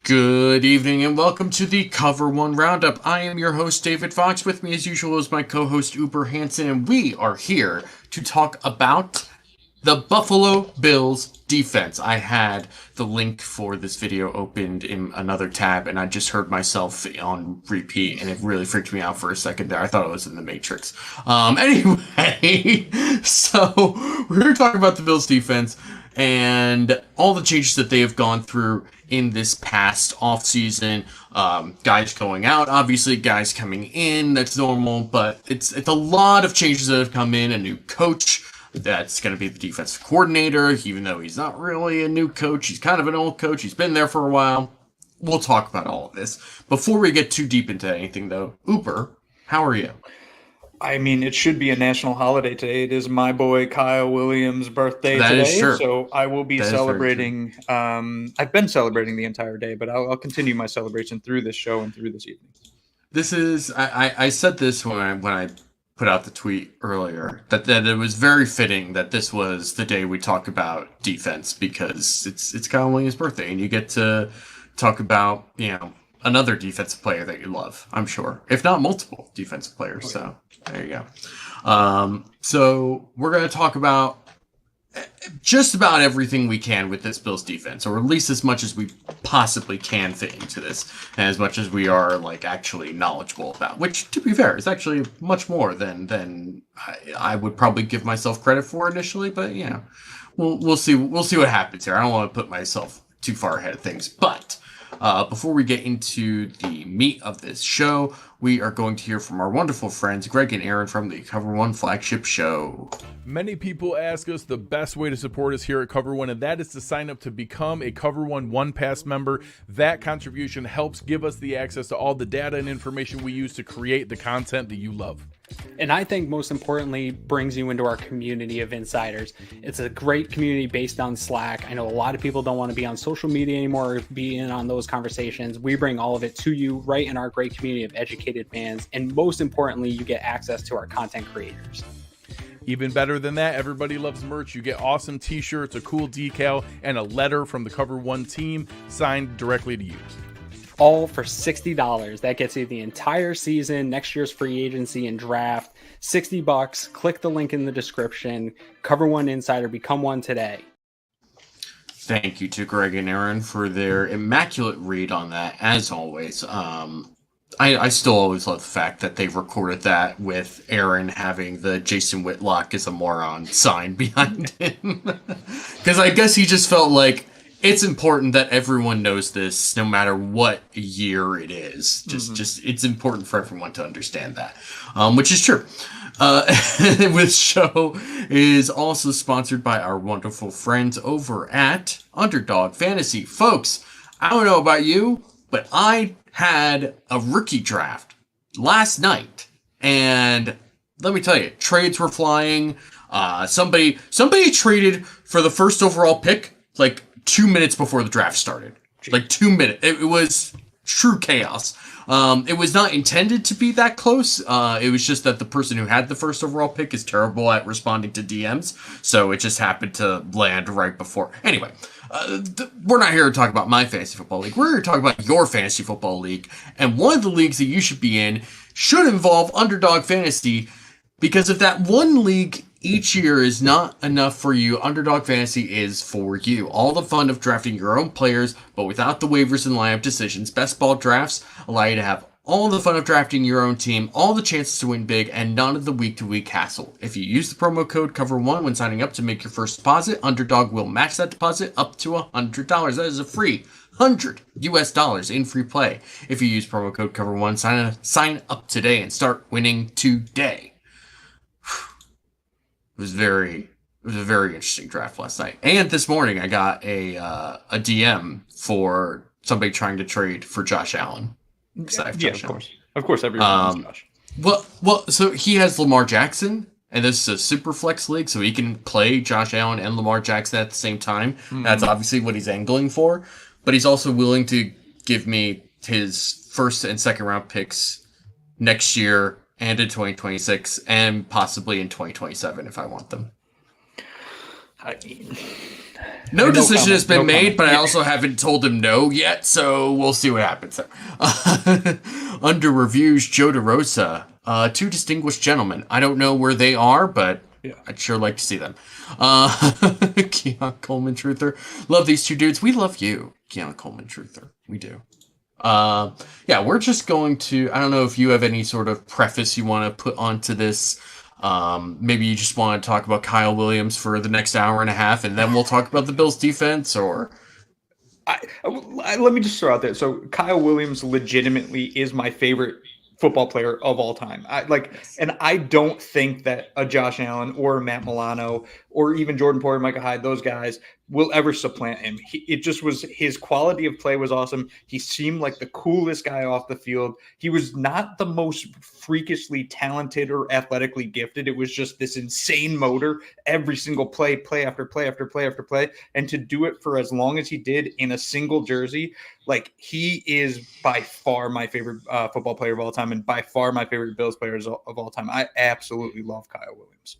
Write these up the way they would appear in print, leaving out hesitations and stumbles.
Good evening and welcome to the Cover One Roundup. I am your host, David Fox. With me, as usual, is my co-host, UberHansen, and we are here to talk about the Buffalo Bills defense. I had the link for this video opened in another tab, and I just heard myself on repeat, and it really freaked me out for a second there. I thought it was in the Matrix. Anyway, so we're here to talk about the Bills defense and all the changes that they have gone through in this past offseason. Guys going out, obviously, guys coming in, that's normal, but it's a lot of changes that have come in. A new coach that's going to be the defensive coordinator, even though he's not really a new coach. He's kind of an old coach. He's been there for a while. We'll talk about all of this. Before we get too deep into anything, though, Uber, how are you? I mean, it should be a national holiday today. It is my boy Kyle Williams' birthday today, so I will be celebrating. I've been celebrating the entire day, but I'll continue my celebration through this show and through this evening. This is I said this when I put out the tweet earlier that it was very fitting that this was the day we talk about defense, because it's Kyle Williams' birthday and you get to talk about another defensive player that you love, I'm sure, if not multiple defensive players. So there you go. So we're going to talk about just about everything we can with this Bills defense, or at least as much as we possibly can fit into this, and as much as we are actually knowledgeable about, which, to be fair, is actually much more than I would probably give myself credit for initially. But we'll see what happens here. I don't want to put myself too far ahead of things, but before we get into the meat of this show, we are going to hear from our wonderful friends, Greg and Aaron from the Cover One flagship show. Many people ask us the best way to support us here at Cover One, and that is to sign up to become a Cover One Pass member. That contribution helps give us the access to all the data and information we use to create the content that you love. And I think most importantly, brings you into our community of insiders. It's a great community based on Slack. I know a lot of people don't want to be on social media anymore or be in on those conversations. We bring all of it to you right in our great community of educated fans. And most importantly, you get access to our content creators. Even better than that, everybody loves merch. You get awesome t-shirts, a cool decal, and a letter from the Cover One team signed directly to you. All for $60. That gets you the entire season, next year's free agency and draft. $60. Click the link in the description. Cover One Insider. Become one today. Thank you to Greg and Aaron for their immaculate read on that, as always. I still always love the fact that they recorded that with Aaron having the Jason Whitlock is a moron sign behind him. Because I guess he just felt like it's important that everyone knows this, no matter what year it is. Just it's important for everyone to understand that, which is true. This show is also sponsored by our wonderful friends over at Underdog Fantasy. Folks, I don't know about you, but I had a rookie draft last night, and let me tell you, trades were flying. Somebody traded for the first overall pick 2 minutes before the draft started. 2 minutes. It was true chaos. It was not intended to be that close. It was just that the person who had the first overall pick is terrible at responding to DMs, so it just happened to land right before. Anyway, we're not here to talk about my fantasy football league. We're here to talk about your fantasy football league, and one of the leagues that you should be in should involve Underdog Fantasy, because if that one league each year is not enough for you, Underdog Fantasy is for you. All the fun of drafting your own players, but without the waivers and lineup decisions. Best ball drafts allow you to have all the fun of drafting your own team, all the chances to win big, and none of the week-to-week hassle. If you use the promo code COVER1 when signing up to make your first deposit, Underdog will match that deposit up to $100. That is a free $100 in free play. If you use promo code COVER1, sign up today and start winning today. It was a very interesting draft last night. And this morning I got a DM for somebody trying to trade for Josh Allen. Yeah, of course. Of course, everyone wants Josh. Well, so he has Lamar Jackson, and this is a super flex league, so he can play Josh Allen and Lamar Jackson at the same time. Mm-hmm. That's obviously what he's angling for. But he's also willing to give me his first and second round picks next year and in 2026 and possibly in 2027 if I want them. I mean, No decision has been made, but I also haven't told him no yet, so we'll see what happens there. Under reviews, Joe DeRosa, two distinguished gentlemen. I don't know where they are, but I'd sure like to see them. Keon Coleman Truther. Love these two dudes. We love you, Keon Coleman Truther. We do. We're just going to, I don't know if you have any sort of preface you want to put onto this. Maybe you just want to talk about Kyle Williams for the next hour and a half, and then we'll talk about the Bills defense, or... let me just throw out there. So Kyle Williams legitimately is my favorite football player of all time. And I don't think that a Josh Allen or a Matt Milano or even Jordan Poyer, Micah Hyde, those guys will ever supplant him. It just was, his quality of play was awesome. He seemed like the coolest guy off the field. He was not the most freakishly talented or athletically gifted. It was just this insane motor every single play after play after play after play. And to do it for as long as he did in a single jersey, like, he is by far my favorite football player of all time, and by far my favorite Bills players of all time. I absolutely love Kyle Williams.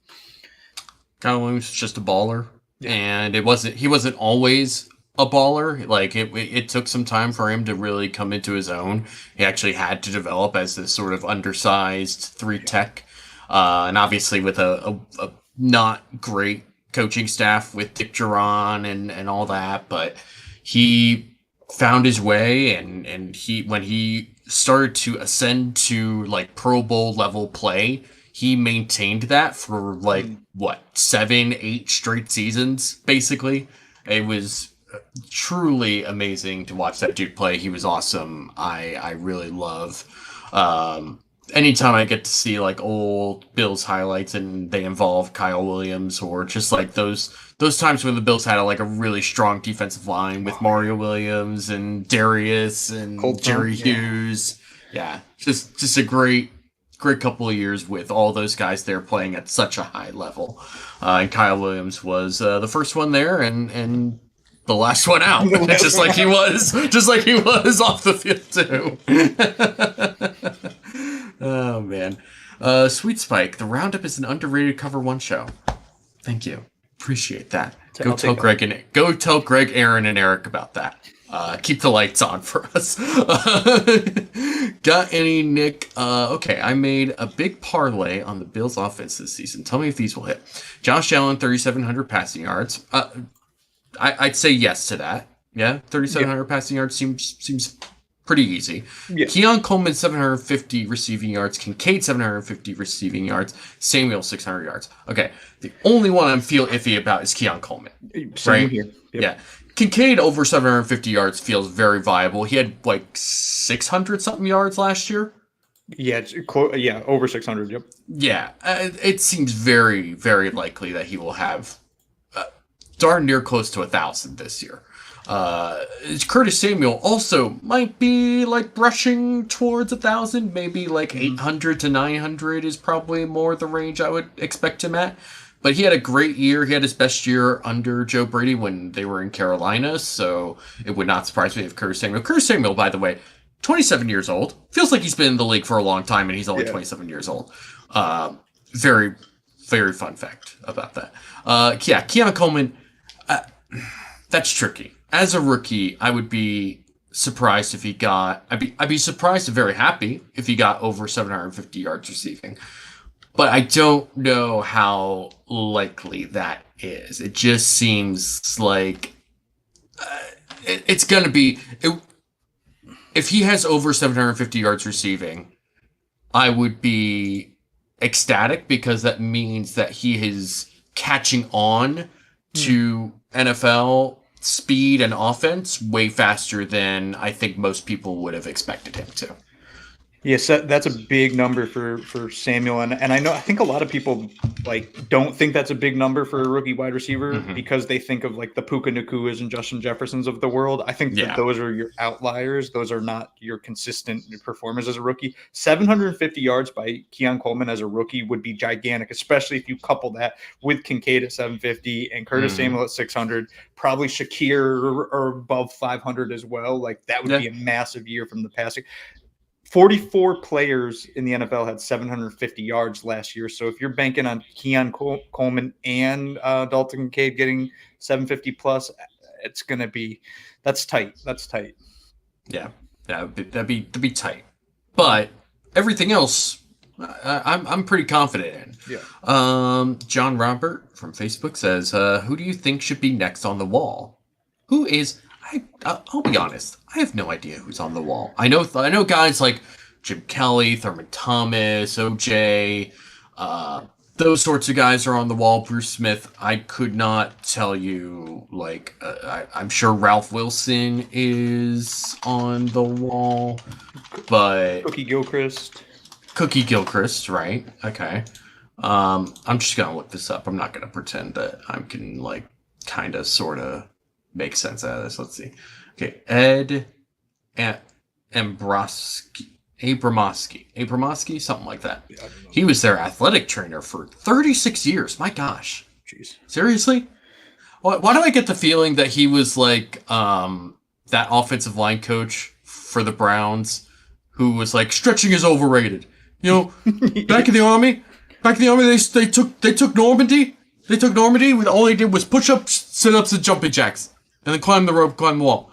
Kyle Williams is just a baller. And he wasn't always a baller. Like, it took some time for him to really come into his own. He actually had to develop as this sort of undersized 3 tech. And obviously with a not great coaching staff with Dick Duran and all that, but he found his way, and when he started to ascend to like Pro Bowl level play, he maintained that for 7-8 straight seasons, basically. It was truly amazing to watch that dude play. He was awesome. I really love anytime I get to see like old Bills highlights and they involve Kyle Williams, or just like those times when the Bills had a really strong defensive line with Mario Williams and Darius and Colton, Jerry Hughes. Yeah, just a great couple of years with all those guys there playing at such a high level. And Kyle Williams was the first one there and the last one out, just like he was off the field too. Oh man. Sweet Spike, the Roundup is an underrated Cover One show. Tell Greg, Aaron, and Eric about that. Keep the lights on for us. Got any, Nick? Okay, I made a big parlay on the Bills offense this season. Tell me if these will hit. Josh Allen, 3,700 passing yards. I'd say yes to that. Yeah, 3,700 passing yards seems pretty easy. Yeah. Keon Coleman, 750 receiving yards. Kincaid, 750 receiving yards. Samuel, 600 yards. Okay, the only one I feel iffy about is Keon Coleman. Same here. Yep. Yeah. Kincaid over 750 yards feels very viable. He had 600 something yards last year. Yeah, over 600. Yep. Yeah, it seems very, very likely that he will have darn near close to 1,000 this year. Curtis Samuel also might be brushing towards 1,000, maybe 800 to 900 is probably more the range I would expect him at. But he had a great year. He had his best year under Joe Brady when they were in Carolina, so it would not surprise me if Curtis Samuel, by the way, 27 years old. Feels like he's been in the league for a long time, and he's only 27 years old. Very, very fun fact about that. Keon Coleman, that's tricky. As a rookie, I would be surprised if he got... I'd be surprised and very happy if he got over 750 yards receiving. But I don't know how likely that is. It just seems like it's going to be... If he has over 750 yards receiving, I would be ecstatic, because that means that he is catching on to NFL speed and offense way faster than I think most people would have expected him to. Yes, that's a big number for Samuel, and I think a lot of people don't think that's a big number for a rookie wide receiver because they think of the Puka Nakuas and Justin Jeffersons of the world. I think that those are your outliers; those are not your consistent performers as a rookie. 750 yards by Keon Coleman as a rookie would be gigantic, especially if you couple that with Kincaid at 750 and Curtis Samuel at 600, probably Shakir or above 500 as well. That would be a massive year from the passing. 44 players in the NFL had 750 yards last year. So if you're banking on Keon Coleman and Dalton Kincaid getting 750 plus, it's going to be that's tight. That's tight. Yeah, that'd be tight. But everything else, I'm pretty confident in. Yeah. John Robert from Facebook says, "Who do you think should be next on the wall? Who is?" I'll be honest. I have no idea who's on the wall. I know guys like Jim Kelly, Thurman Thomas, OJ, those sorts of guys are on the wall. Bruce Smith, I could not tell you. Like, I'm sure Ralph Wilson is on the wall, but Cookie Gilchrist, right? Okay. I'm just gonna look this up. I'm not gonna pretend that I can like kind of sort of make sense out of this. Let's see. Okay, Ed Abramowski, something like that. Yeah, he was their athletic trainer for 36 years. My gosh. Jeez. Seriously? Why do I get the feeling that he was like that offensive line coach for the Browns who was like stretching is overrated? You know, back in the army, they took Normandy. They took Normandy when all they did was push-ups, sit-ups, and jumping jacks. And then climb the rope, climb the wall.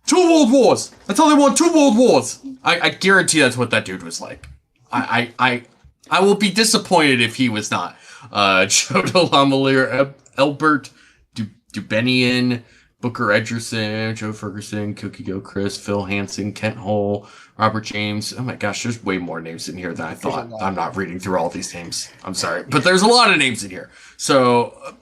2 world wars. That's all they want. 2 world wars. I guarantee that's what that dude was like. I will be disappointed if he was not. Joe Delamalier, Elbert Dubenian, Booker Edgerson, Joe Ferguson, Cookie Gilchrist, Phil Hansen, Kent Hull, Robert James. Oh my gosh, there's way more names in here than I thought. I'm not reading through all these names. I'm sorry. But there's a lot of names in here. So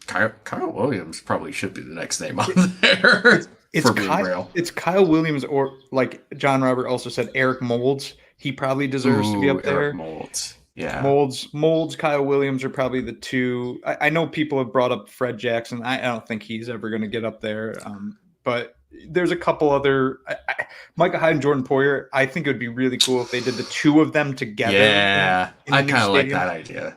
Kyle Williams probably should be the next name on there. It's Kyle Williams, or like John Robert also said, Eric Moulds. He probably deserves to be up there. Eric Moulds. Yeah. Moulds, Kyle Williams are probably the two. I know people have brought up Fred Jackson. I don't think he's ever going to get up there. But there's a couple other Micah, Hyde, and Jordan Poyer. I think it would be really cool if they did the two of them together. Yeah, I kind of like that idea.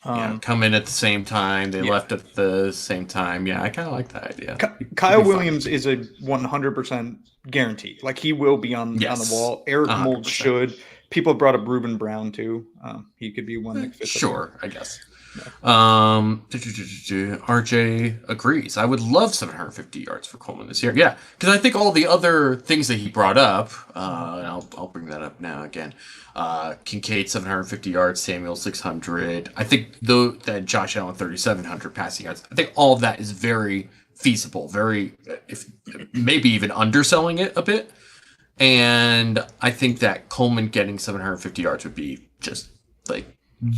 Come in at the same time. They left at the same time. Yeah, I kind of like that idea. Kyle Williams is a 100% guarantee. Like, he will be on the wall. Eric Moulds should. People have brought up Reuben Brown too. He could be one that fits. Sure, I guess. RJ agrees. I would love 750 yards for Coleman this year. Yeah, because I think all the other things that he brought up, and I'll bring that up now again. Kincaid 750 yards, Samuel 600. I think that Josh Allen 3,700 passing yards. I think all of that is very feasible. Very, if maybe even underselling it a bit. And I think that Coleman getting 750 yards would be just like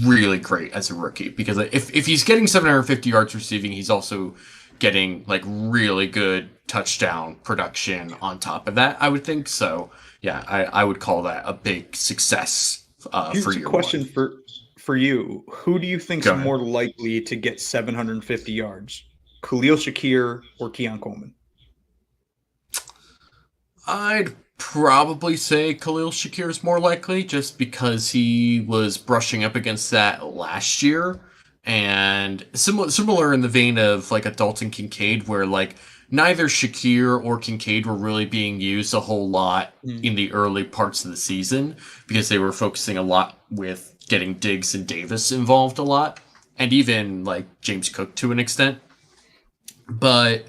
really great as a rookie, because if he's getting 750 yards receiving, he's also getting like really good touchdown production on top of that, I would think. So yeah, I would call that a big success. Here's for your question for you. Who do you think is more likely to get 750 yards? Khalil Shakir or Keon Coleman? I'd probably say Khalil Shakir is more likely, just because he was brushing up against that last year, and similar in the vein of like a Dalton Kincaid, where like neither Shakir or Kincaid were really being used a whole lot in the early parts of the season, because they were focusing a lot with getting Diggs and Davis involved a lot, and even like James Cook to an extent. But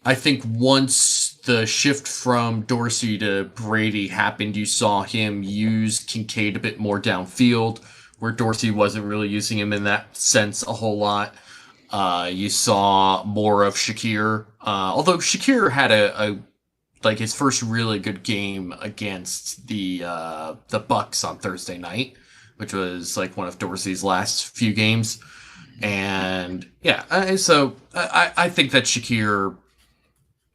I think once the shift from Dorsey to Brady happened, you saw him use Kincaid a bit more downfield, where Dorsey wasn't really using him in that sense a whole lot. You saw more of Shakir, although Shakir had a his first really good game against the Bucks on Thursday night, which was like one of Dorsey's last few games. And yeah, so I think that Shakir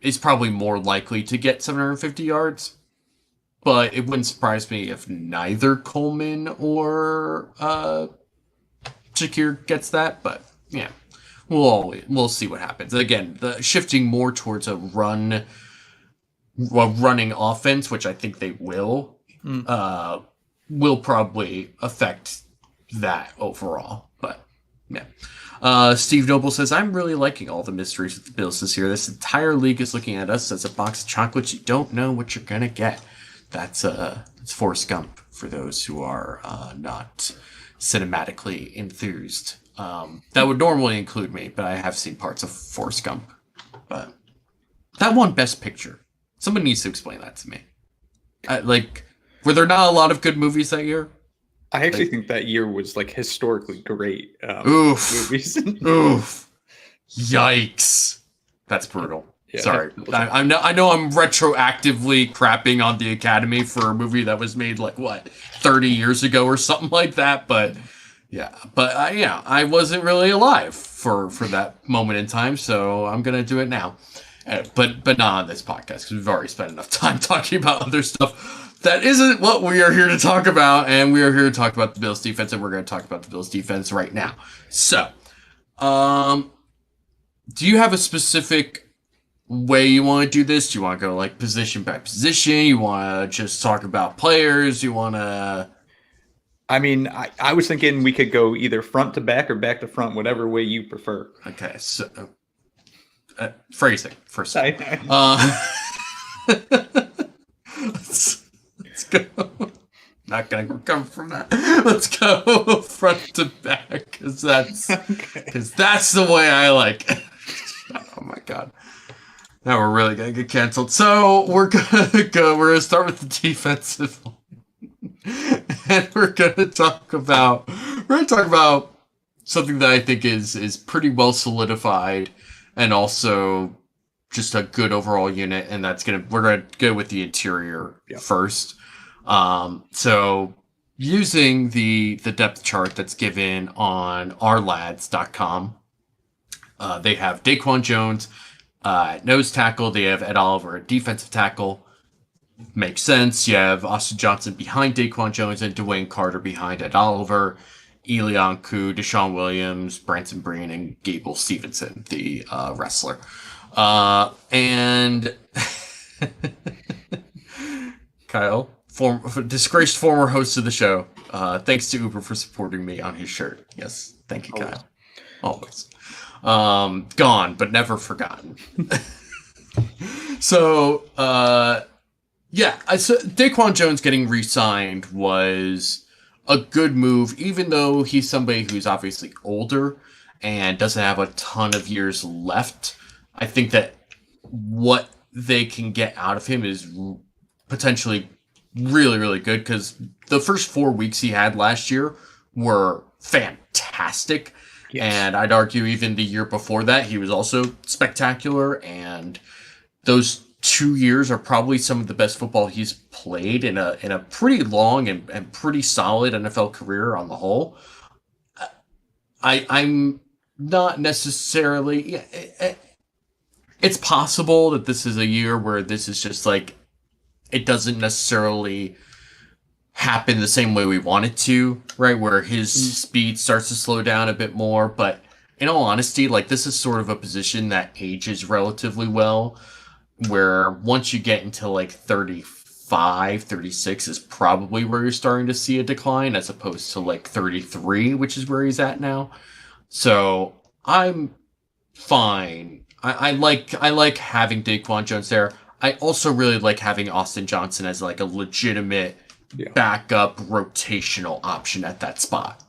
is probably more likely to get 750 yards, but it wouldn't surprise me if neither Coleman or Shakir gets that. But yeah, we'll see what happens. Again, the shifting more towards a running offense, which I think they will probably affect that overall. But yeah. Steve Noble says, I'm really liking all the mysteries with the Bills this year. This entire league is looking at us as a box of chocolates. You don't know what you're going to get. That's it's Forrest Gump for those who are not cinematically enthused. That would normally include me, but I have seen parts of Forrest Gump. But that won Best Picture. Someone needs to explain that to me. Were there not a lot of good movies that year? I actually think that year was historically great. Movies. Oof. Yikes. That's brutal. Yeah, sorry. I know I'm retroactively crapping on the Academy for a movie that was made 30 years ago or something like that, but yeah. But I wasn't really alive for that moment in time, so I'm going to do it now. But not on this podcast, because we've already spent enough time talking about other stuff. That isn't what we are here to talk about, and we are here to talk about the Bills defense, and we're going to talk about the Bills defense right now. So, do you have a specific way you want to do this? Do you want to go position by position? You want to just talk about players? You want to... I mean, I was thinking we could go either front to back or back to front, whatever way you prefer. Okay, so... phrasing, first. Let's go. Not going to recover from that. Let's go front to back, because that's the way I like it. Oh my god. Now we're really going to get canceled. So we're going to start with the defensive line. And we're going to talk about something that I think is pretty well solidified and also just a good overall unit, and we're going to go with the interior first. So using the depth chart that's given on ourlads.com, they have Daquan Jones at nose tackle. They have Ed Oliver at defensive tackle. Makes sense. You have Austin Johnson behind Daquan Jones and Dwayne Carter behind Ed Oliver. Elianku, Deshaun Williams, Branson Breen, and Gable Stevenson, the wrestler. And Kyle, disgraced former host of the show. Thanks to Uber for supporting me on his shirt. Yes, thank you, Kyle. Always. Gone, but never forgotten. So Daquan Jones getting re-signed was a good move, even though he's somebody who's obviously older and doesn't have a ton of years left. I think that what they can get out of him is potentially really, really good, because the first 4 weeks he had last year were fantastic. Yes. And I'd argue even the year before that, he was also spectacular. And those 2 years are probably some of the best football he's played in a pretty long and pretty solid NFL career on the whole. I'm not necessarily... It's possible that this is a year where this is just it doesn't necessarily happen the same way we want it to, right? Where his speed starts to slow down a bit more. But in all honesty, this is sort of a position that ages relatively well, where once you get into 35, 36 is probably where you're starting to see a decline, as opposed to 33, which is where he's at now. So I'm fine. I like having Daquan Jones there. I also really like having Austin Johnson as a legitimate backup rotational option at that spot.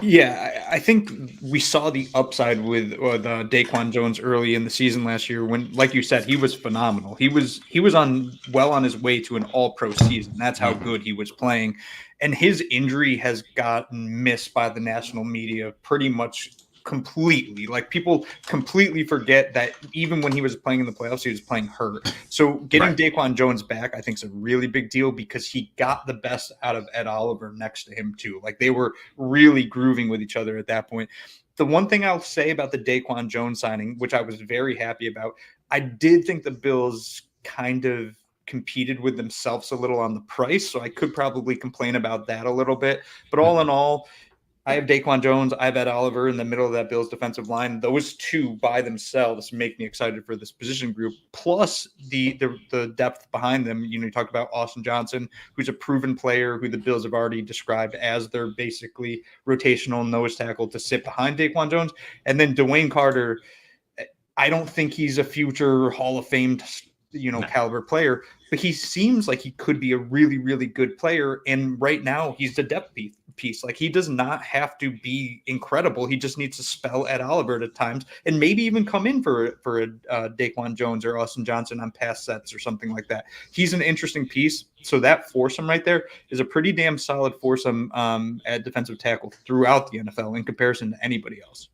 Yeah, I think we saw the upside with Daquan Jones early in the season last year when, like you said, he was phenomenal. He was on his way to an all-pro season. That's how good he was playing. And his injury has gotten missed by the national media pretty much completely. People completely forget that even when he was playing in the playoffs, he was playing hurt. So getting Daquan Jones back, I think, is a really big deal, because he got the best out of Ed Oliver next to him too. They were really grooving with each other at that point. The one thing I'll say about the Daquan Jones signing, which I was very happy about, I did think the Bills kind of competed with themselves a little on the price, so I could probably complain about that a little bit. But all in all, I have Daquan Jones, I have Ed Oliver in the middle of that Bills defensive line. Those two by themselves make me excited for this position group, plus the depth behind them. You talked about Austin Johnson, who's a proven player who the Bills have already described as their basically rotational nose tackle to sit behind Daquan Jones. And then Dwayne Carter, I don't think he's a future Hall of Fame caliber player, but he seems like he could be a really, really good player. And right now he's the depth piece. Like, he does not have to be incredible. He just needs to spell Ed Oliver at times, and maybe even come in for a Daquan Jones or Austin Johnson on pass sets or something like that. He's an interesting piece. So that foursome right there is a pretty damn solid foursome at defensive tackle throughout the NFL in comparison to anybody else.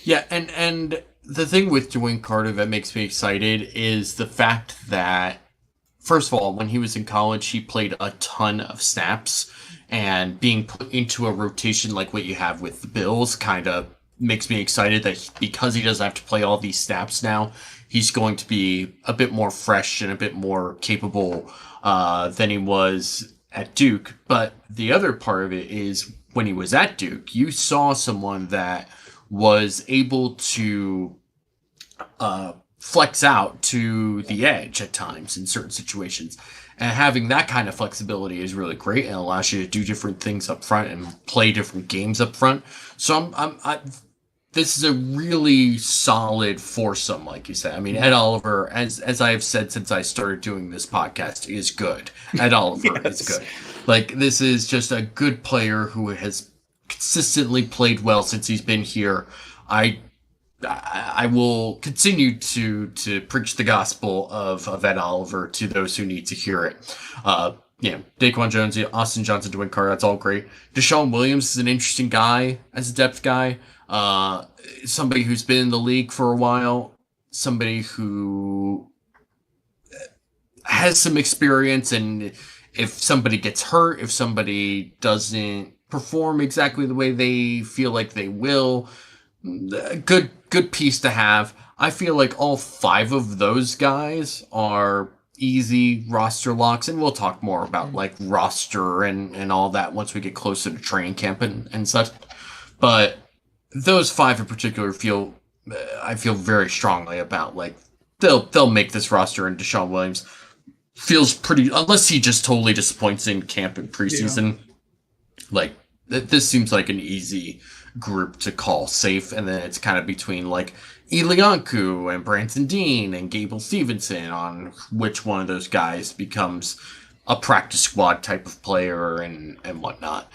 Yeah, and the thing with Dwayne Carter that makes me excited is the fact that, first of all, when he was in college, he played a ton of snaps, and being put into a rotation like what you have with the Bills kind of makes me excited that because he doesn't have to play all these snaps now, he's going to be a bit more fresh and a bit more capable than he was at Duke. But the other part of it is when he was at Duke, you saw someone that was able to flex out to the edge at times in certain situations. And having that kind of flexibility is really great and allows you to do different things up front and play different games up front. So this is a really solid foursome, like you said. I mean, Ed Oliver, as I have said since I started doing this podcast, is good. Ed Oliver is good. Like, this is just a good player who has consistently played well since he's been here. I will continue to preach the gospel of Ed Oliver to those who need to hear it. Daquan Jones, Austin Johnson, Dwayne Carter, that's all great. Deshaun Williams is an interesting guy as a depth guy. Somebody who's been in the league for a while. Somebody who has some experience, and if somebody gets hurt, if somebody doesn't perform exactly the way they feel like they will, good piece to have. I feel like all five of those guys are easy roster locks, and we'll talk more about like roster and all that once we get closer to training camp and such. But those five in particular I feel very strongly about, like, they'll make this roster, and Deshaun Williams feels pretty, unless he just totally disappoints in camp and preseason. Like, this seems like an easy group to call safe, and then it's kind of between like Ilianku and Branson Dean and Gable Stevenson on which one of those guys becomes a practice squad type of player and whatnot.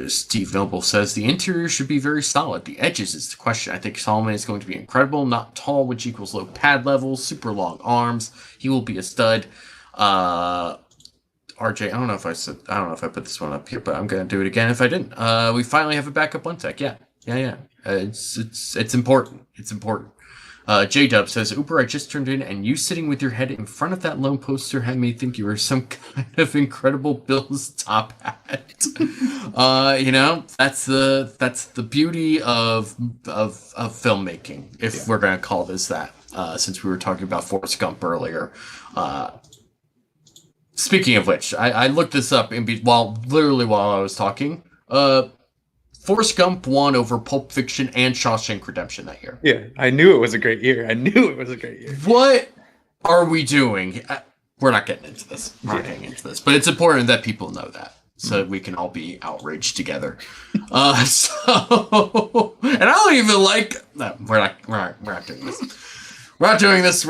Steve Noble says the interior should be very solid. The edges is the question. I think Solomon is going to be incredible, not tall, which equals low pad levels, super long arms. He will be a stud. RJ, I don't know if I put this one up here, but I'm going to do it again if I didn't. We finally have a backup one tech. Yeah. It's important. It's important. J-Dub says, Uber, I just turned in, and you sitting with your head in front of that lone poster had me think you were some kind of incredible Bills top hat. That's the beauty of filmmaking, if we're going to call this that, since we were talking about Forrest Gump earlier. Speaking of which, I looked this up while I was talking. Forrest Gump won over Pulp Fiction and Shawshank Redemption that year. Yeah, I knew it was a great year. What are we doing? We're not getting into this. But it's important that people know that, so that we can all be outraged together. And I don't even like. No, we're not doing this. We're not doing this.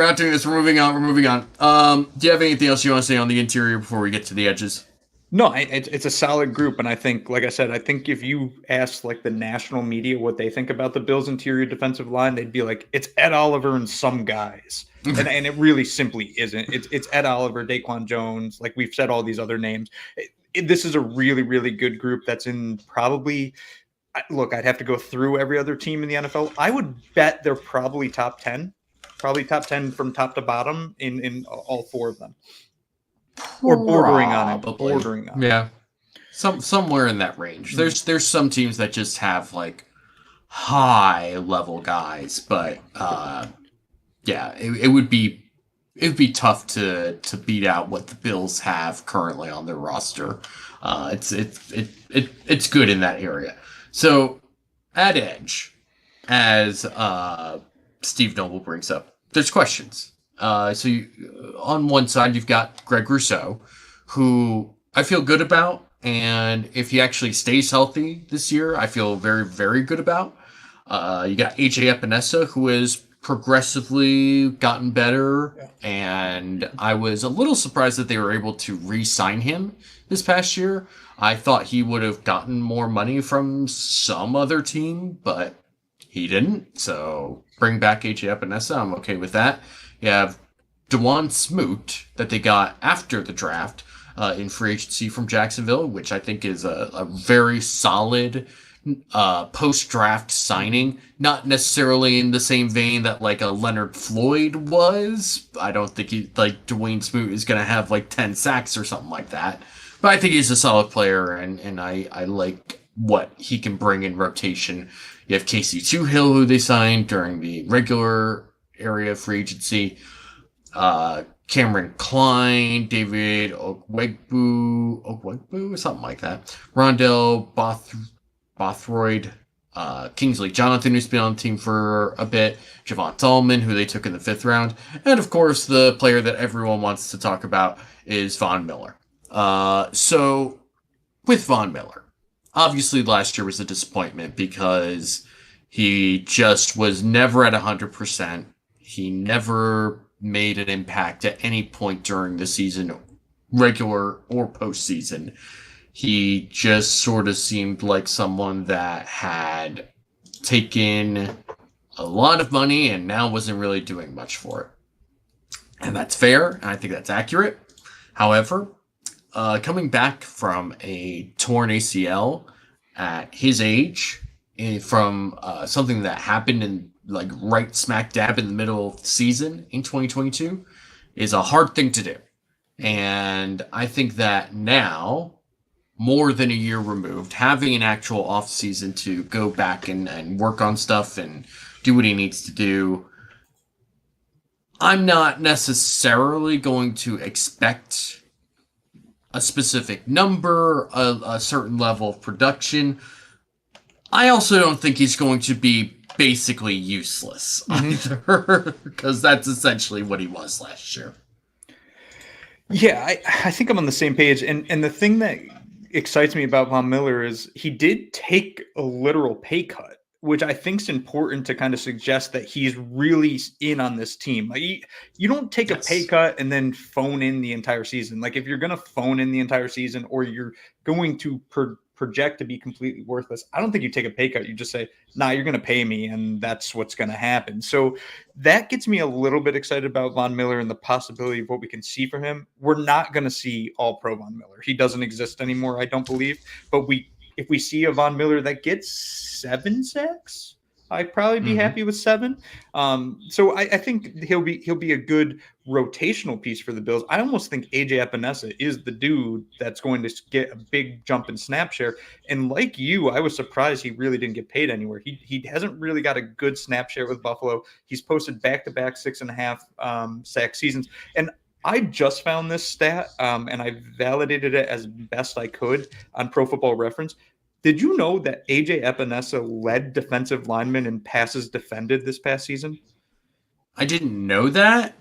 We're moving on. Do you have anything else you want to say on the interior before we get to the edges? No, it's a solid group, and I think, like I said, if you ask like the national media what they think about the Bills' interior defensive line, they'd be like, it's Ed Oliver and some guys, and it really simply isn't. It's Ed Oliver, Daquan Jones, like we've said all these other names. This is a really, really good group that's in probably. Look, I'd have to go through every other team in the NFL. I would bet they're probably top 10. Probably top 10 from top to bottom in all four of them. Or bordering on it. Yeah. Somewhere in that range. There's some teams that just have like high level guys, but it would be tough to beat out what the Bills have currently on their roster. It's good in that area. So at edge, as Steve Noble brings up, there's questions. On one side, you've got Greg Rousseau, who I feel good about. And if he actually stays healthy this year, I feel very, very good about. You got AJ Epinesa, who is progressively gotten better, and I was a little surprised that they were able to re-sign him this past year. I thought he would have gotten more money from some other team, but he didn't. So bring back AJ Epinesa. I'm okay with that. You have Dewan Smoot that they got after the draft in free agency from Jacksonville, which I think is a very solid post-draft signing. Not necessarily in the same vein that like a Leonard Floyd was. I don't think Dwayne Smoot is going to have like 10 sacks or something like that. But I think he's a solid player, and I like what he can bring in rotation. You have Casey Toohill, who they signed during the regular area free agency. Cameron Klein, David Ogwegbu, something like that. Rondell Bothroyd, Kingsley Jonathan, who's been on the team for a bit. Javon Tallman, who they took in the 5th round. And, of course, the player that everyone wants to talk about is Von Miller. So, with Von Miller, obviously last year was a disappointment because he just was never at 100%. He never made an impact at any point during the season, regular or postseason. He just sort of seemed like someone that had taken a lot of money and now wasn't really doing much for it. And that's fair, and I think that's accurate. However, coming back from a torn ACL at his age, from something that happened in like right smack dab in the middle of the season in 2022, is a hard thing to do. And I think that now, more than a year removed, having an actual off season to go back and work on stuff and do what he needs to do, I'm not necessarily going to expect a specific number, a certain level of production. I also don't think he's going to be basically useless either, because that's essentially what he was last year. Yeah, I think I'm on the same page. And the thing that excites me about Von Miller is he did take a literal pay cut, which I think is important to kind of suggest that he's really in on this team. Like you don't take a pay cut and then phone in the entire season. Like if you're going to phone in the entire season or you're going to project to be completely worthless, I don't think you take a pay cut. You just say, nah, you're going to pay me, and that's what's going to happen. So that gets me a little bit excited about Von Miller and the possibility of what we can see for him. We're not going to see all pro Von Miller. He doesn't exist anymore, I don't believe. But if we see a Von Miller that gets 7 sacks, I'd probably be happy with 7. So I think he'll be a good rotational piece for the Bills. I almost think AJ Epinesa is the dude that's going to get a big jump in snap share. And like you, I was surprised he really didn't get paid anywhere. He hasn't really got a good snap share with Buffalo. He's posted back-to-back 6.5 sack seasons. And I just found this stat, and I validated it as best I could on Pro Football Reference. Did you know that AJ Epinesa led defensive linemen in passes defended this past season? I didn't know that.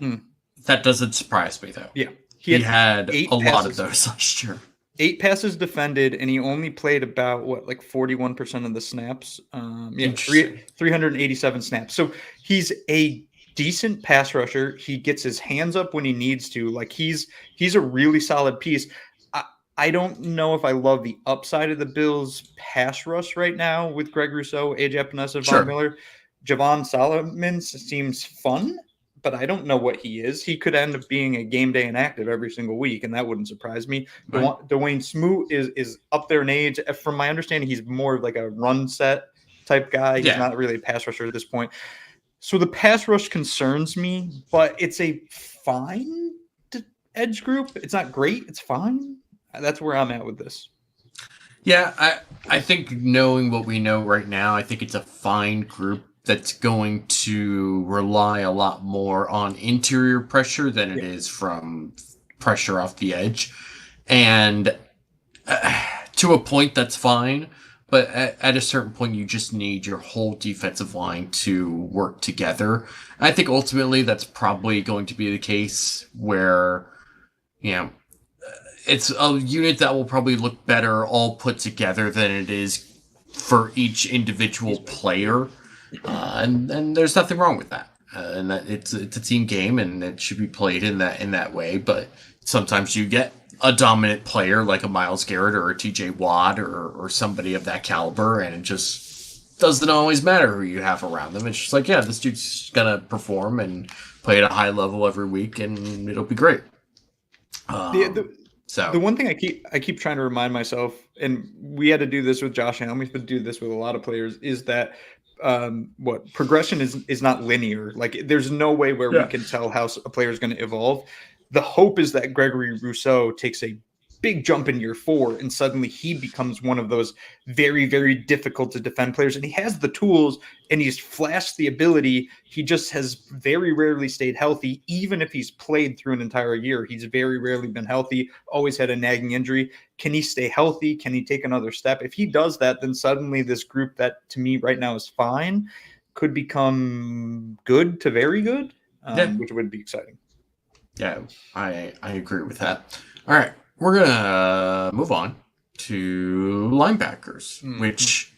That doesn't surprise me, though. Yeah. He had a lot of those last year. 8 passes defended, and he only played about, 41% of the snaps? 387 snaps. So he's a decent pass rusher. He gets his hands up when he needs to. Like he's a really solid piece. I don't know if I love the upside of the Bills pass rush right now with Greg Rousseau, AJ Epinesa, Von Miller. Javon Solomon seems fun, but I don't know what he is. He could end up being a game day inactive every single week, and that wouldn't surprise me. Right. Dwayne Smoot is up there in age. From my understanding, he's more like a run set type guy. He's not really a pass rusher at this point. So the pass rush concerns me, but it's a fine edge group. It's not great. It's fine. That's where I'm at with this. Yeah, I think knowing what we know right now, I think it's a fine group that's going to rely a lot more on interior pressure than it is from pressure off the edge. And to a point, that's fine. But at a certain point, you just need your whole defensive line to work together. I think ultimately that's probably going to be the case where, it's a unit that will probably look better all put together than it is for each individual player. And there's nothing wrong with that. and that it's a team game, and it should be played in that way. But sometimes you get a dominant player like a Myles Garrett or a TJ Watt or somebody of that caliber, and it just doesn't always matter who you have around them. It's just like, yeah, this dude's gonna perform and play at a high level every week, and it'll be great. So the one thing I keep trying to remind myself, and we had to do this with Josh Allen, we've been do this with a lot of players, is that progression is not linear. Like, there's no way where we can tell how a player is going to evolve. The hope is that Gregory Rousseau takes a big jump in year 4, and suddenly he becomes one of those very, very difficult to defend players. And he has the tools, and he's flashed the ability. He just has very rarely stayed healthy. Even if he's played through an entire year, he's very rarely been healthy, always had a nagging injury. Can he stay healthy? Can he take another step? If he does that, then suddenly this group that to me right now is fine could become good to very good, which would be exciting. Yeah, I agree with that. All right. We're going to move on to linebackers, which,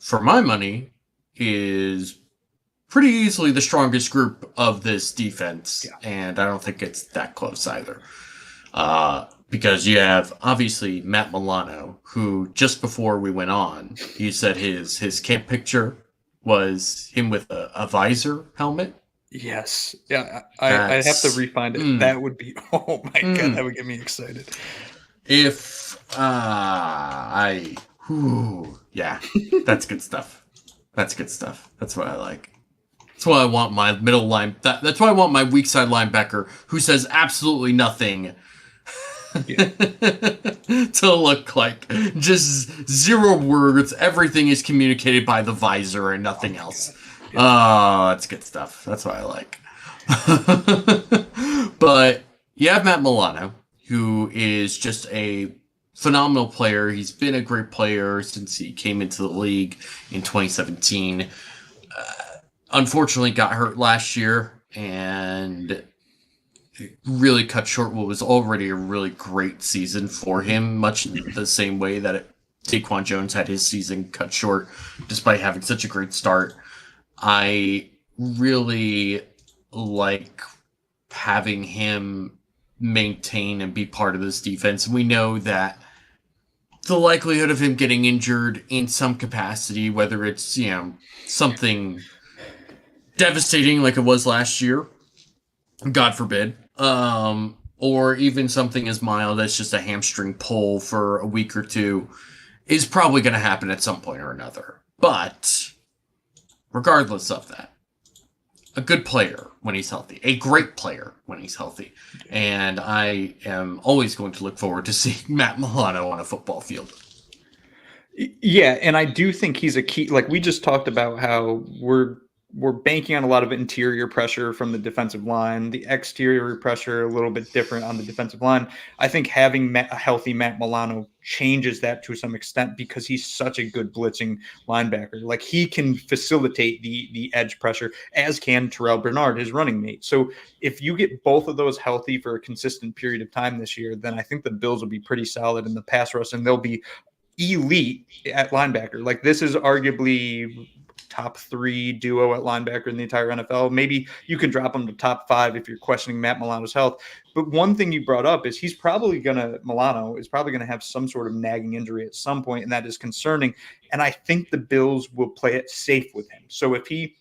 for my money, is pretty easily the strongest group of this defense, and I don't think it's that close either. Because you have, obviously, Matt Milano, who, just before we went on, he said his camp picture was him with a visor helmet. Yes. Yeah. I have to refind it. That would be, oh my God, that would get me excited. If that's good stuff. That's good stuff. That's what I like. That's why I want my middle line. That's why I want my weak side linebacker who says absolutely nothing to look like just 0 words. Everything is communicated by the visor and nothing else. Oh, that's good stuff. That's what I like. But you have Matt Milano, who is just a phenomenal player. He's been a great player since he came into the league in 2017. Unfortunately, got hurt last year and really cut short what was already a really great season for him, much the same way that Taquan Jones had his season cut short despite having such a great start. I really like having him maintain and be part of this defense. We know that the likelihood of him getting injured in some capacity, whether it's, something devastating like it was last year, God forbid, or even something as mild as just a hamstring pull for a week or two, is probably going to happen at some point or another. But regardless of that, a good player when he's healthy, a great player when he's healthy. And I am always going to look forward to seeing Matt Milano on a football field. Yeah, and I do think he's a key. Like, we just talked about how we're banking on a lot of interior pressure from the defensive line, the exterior pressure a little bit different on the defensive line. I think having a healthy Matt Milano changes that to some extent because he's such a good blitzing linebacker. Like, he can facilitate the edge pressure, as can Terrell Bernard, his running mate. So if you get both of those healthy for a consistent period of time this year, then I think the Bills will be pretty solid in the pass rush, and they'll be elite at linebacker. Like, this is arguably top 3 duo at linebacker in the entire NFL. Maybe you can drop them to top 5 if you're questioning Matt Milano's health. But one thing you brought up is Milano is probably going to have some sort of nagging injury at some point, and that is concerning. And I think the Bills will play it safe with him. So if he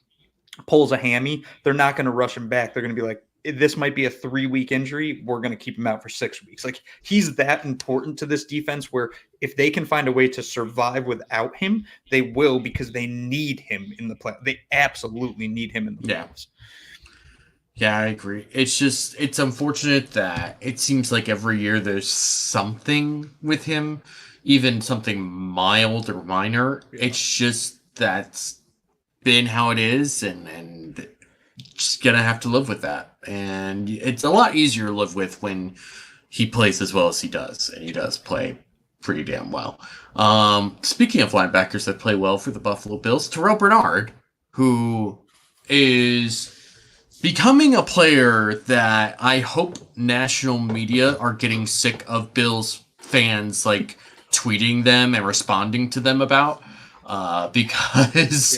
pulls a hammy, they're not going to rush him back. They're going to be like, this might be a 3-week injury. We're going to keep him out for 6 weeks. Like, he's that important to this defense where if they can find a way to survive without him, they will, because they need him in the play. They absolutely need him in the playoffs. Yeah, I agree. It's unfortunate that it seems like every year there's something with him, even something mild or minor. Yeah. It's just that's been how it is, and just gonna have to live with that. And it's a lot easier to live with when he plays as well as he does, and he does play pretty damn well. Speaking of linebackers that play well for the Buffalo Bills, Terrell Bernard, who is becoming a player that I hope national media are getting sick of Bills fans like tweeting them and responding to them about, because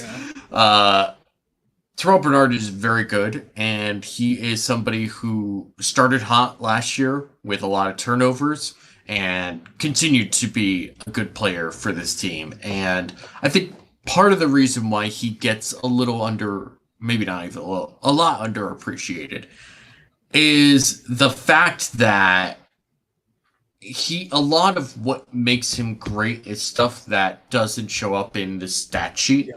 Terrell Bernard is very good, and he is somebody who started hot last year with a lot of turnovers and continued to be a good player for this team. And I think part of the reason why he gets a little maybe not even a lot underappreciated is the fact that a lot of what makes him great is stuff that doesn't show up in the stat sheet,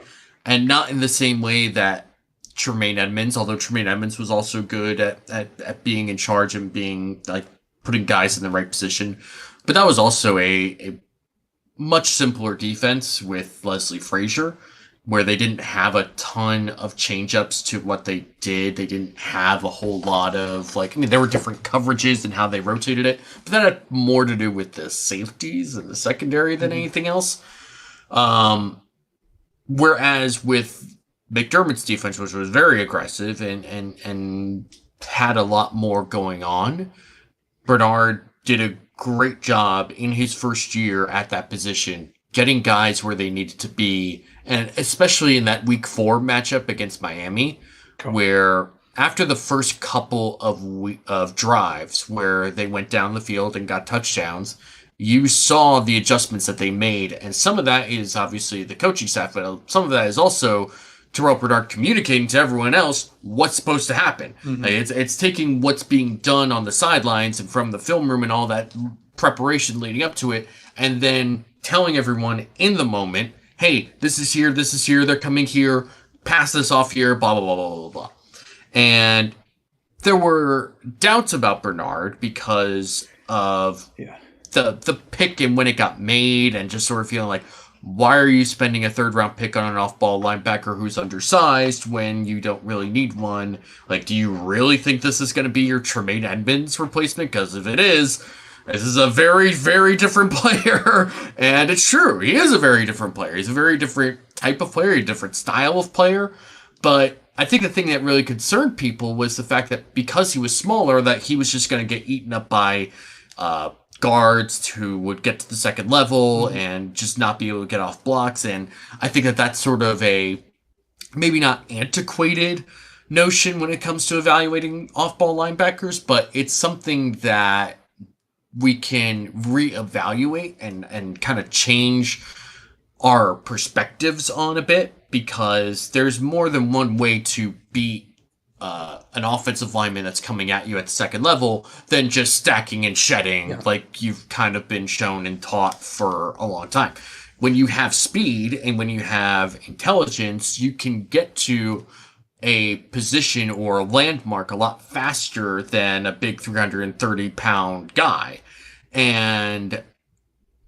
and not in the same way that Tremaine Edmonds, although Tremaine Edmonds was also good at being in charge and being like putting guys in the right position. But that was also a much simpler defense with Leslie Frazier, where they didn't have a ton of change-ups to what they did. They didn't have a whole lot of, there were different coverages and how they rotated it, but that had more to do with the safeties and the secondary than anything else. Whereas with McDermott's defense, which was very aggressive and had a lot more going on, Bernard did a great job in his first year at that position, getting guys where they needed to be, and especially in that week 4 matchup against Miami, where after the first couple of drives where they went down the field and got touchdowns, you saw the adjustments that they made. And some of that is obviously the coaching staff, but some of that is also Terrell Bernard communicating to everyone else what's supposed to happen. Mm-hmm. It's taking what's being done on the sidelines and from the film room and all that preparation leading up to it, and then telling everyone in the moment, hey, this is here, they're coming here, pass this off here, blah, blah, blah, blah, blah, blah. And there were doubts about Bernard because of the pick and when it got made, and just sort of feeling like, why are you spending a 3rd-round pick on an off-ball linebacker who's undersized when you don't really need one? Like, do you really think this is going to be your Tremaine Edmonds replacement? Because if it is, this is a very, very different player. And it's true. He is a very different player. He's a very different type of player, a different style of player. But I think the thing that really concerned people was the fact that because he was smaller, that he was just going to get eaten up by guards who would get to the second level and just not be able to get off blocks. And I think that that's sort of a maybe not antiquated notion when it comes to evaluating off-ball linebackers, but it's something that we can reevaluate and kind of change our perspectives on a bit, because there's more than one way to beat an offensive lineman that's coming at you at the second level than just stacking and shedding like you've kind of been shown and taught for a long time. When you have speed and when you have intelligence, you can get to a position or a landmark a lot faster than a big 330-pound guy. And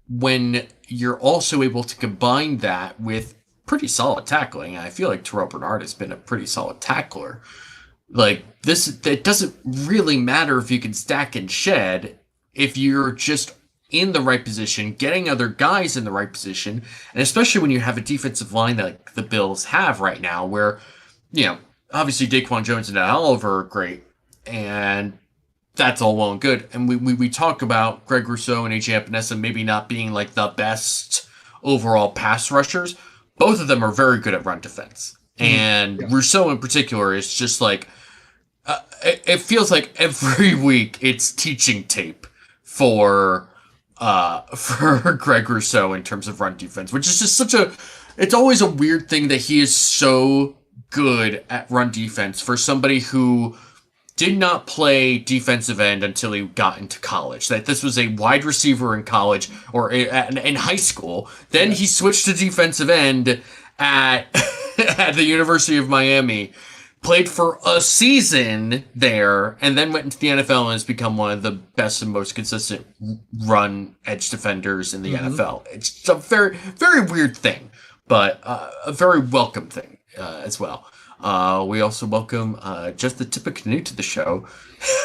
when you're also able to combine that with pretty solid tackling, and I feel like Terrell Bernard has been a pretty solid tackler, like this, it doesn't really matter if you can stack and shed if you're just in the right position, getting other guys in the right position, and especially when you have a defensive line that like the Bills have right now, where, obviously Daquan Jones and Oliver are great, and that's all well and good. And we talk about Greg Rousseau and AJ Epinesa maybe not being like the best overall pass rushers. Both of them are very good at run defense. And Rousseau in particular is just like, it feels like every week it's teaching tape for Greg Rousseau in terms of run defense, which is just it's always a weird thing that he is so good at run defense for somebody who did not play defensive end until he got into college. That this was a wide receiver in college or in high school. Then he switched to defensive end at the University of Miami, played for a season there, and then went into the NFL and has become one of the best and most consistent run edge defenders in the NFL. It's a very, very weird thing, but a very welcome thing as well. We also welcome just the typical new to the show.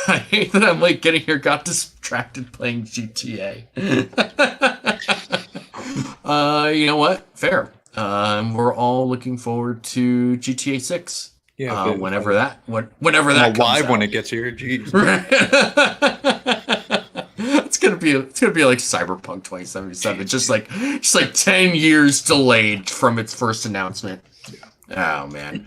I hate that I'm late getting here, got distracted playing GTA. You know what? Fair. We're all looking forward to GTA 6. Yeah, whenever that comes live out. When it gets here. Jeez. It's gonna be like Cyberpunk 2077. Just like 10 years delayed from its first announcement. Oh man.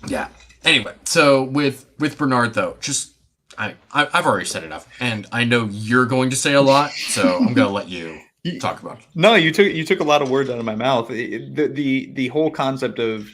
Yeah. Anyway, so with Bernard though, just I've already said enough, and I know you're going to say a lot, so I'm gonna let you talk about it. No, you took a lot of words out of my mouth. The whole concept of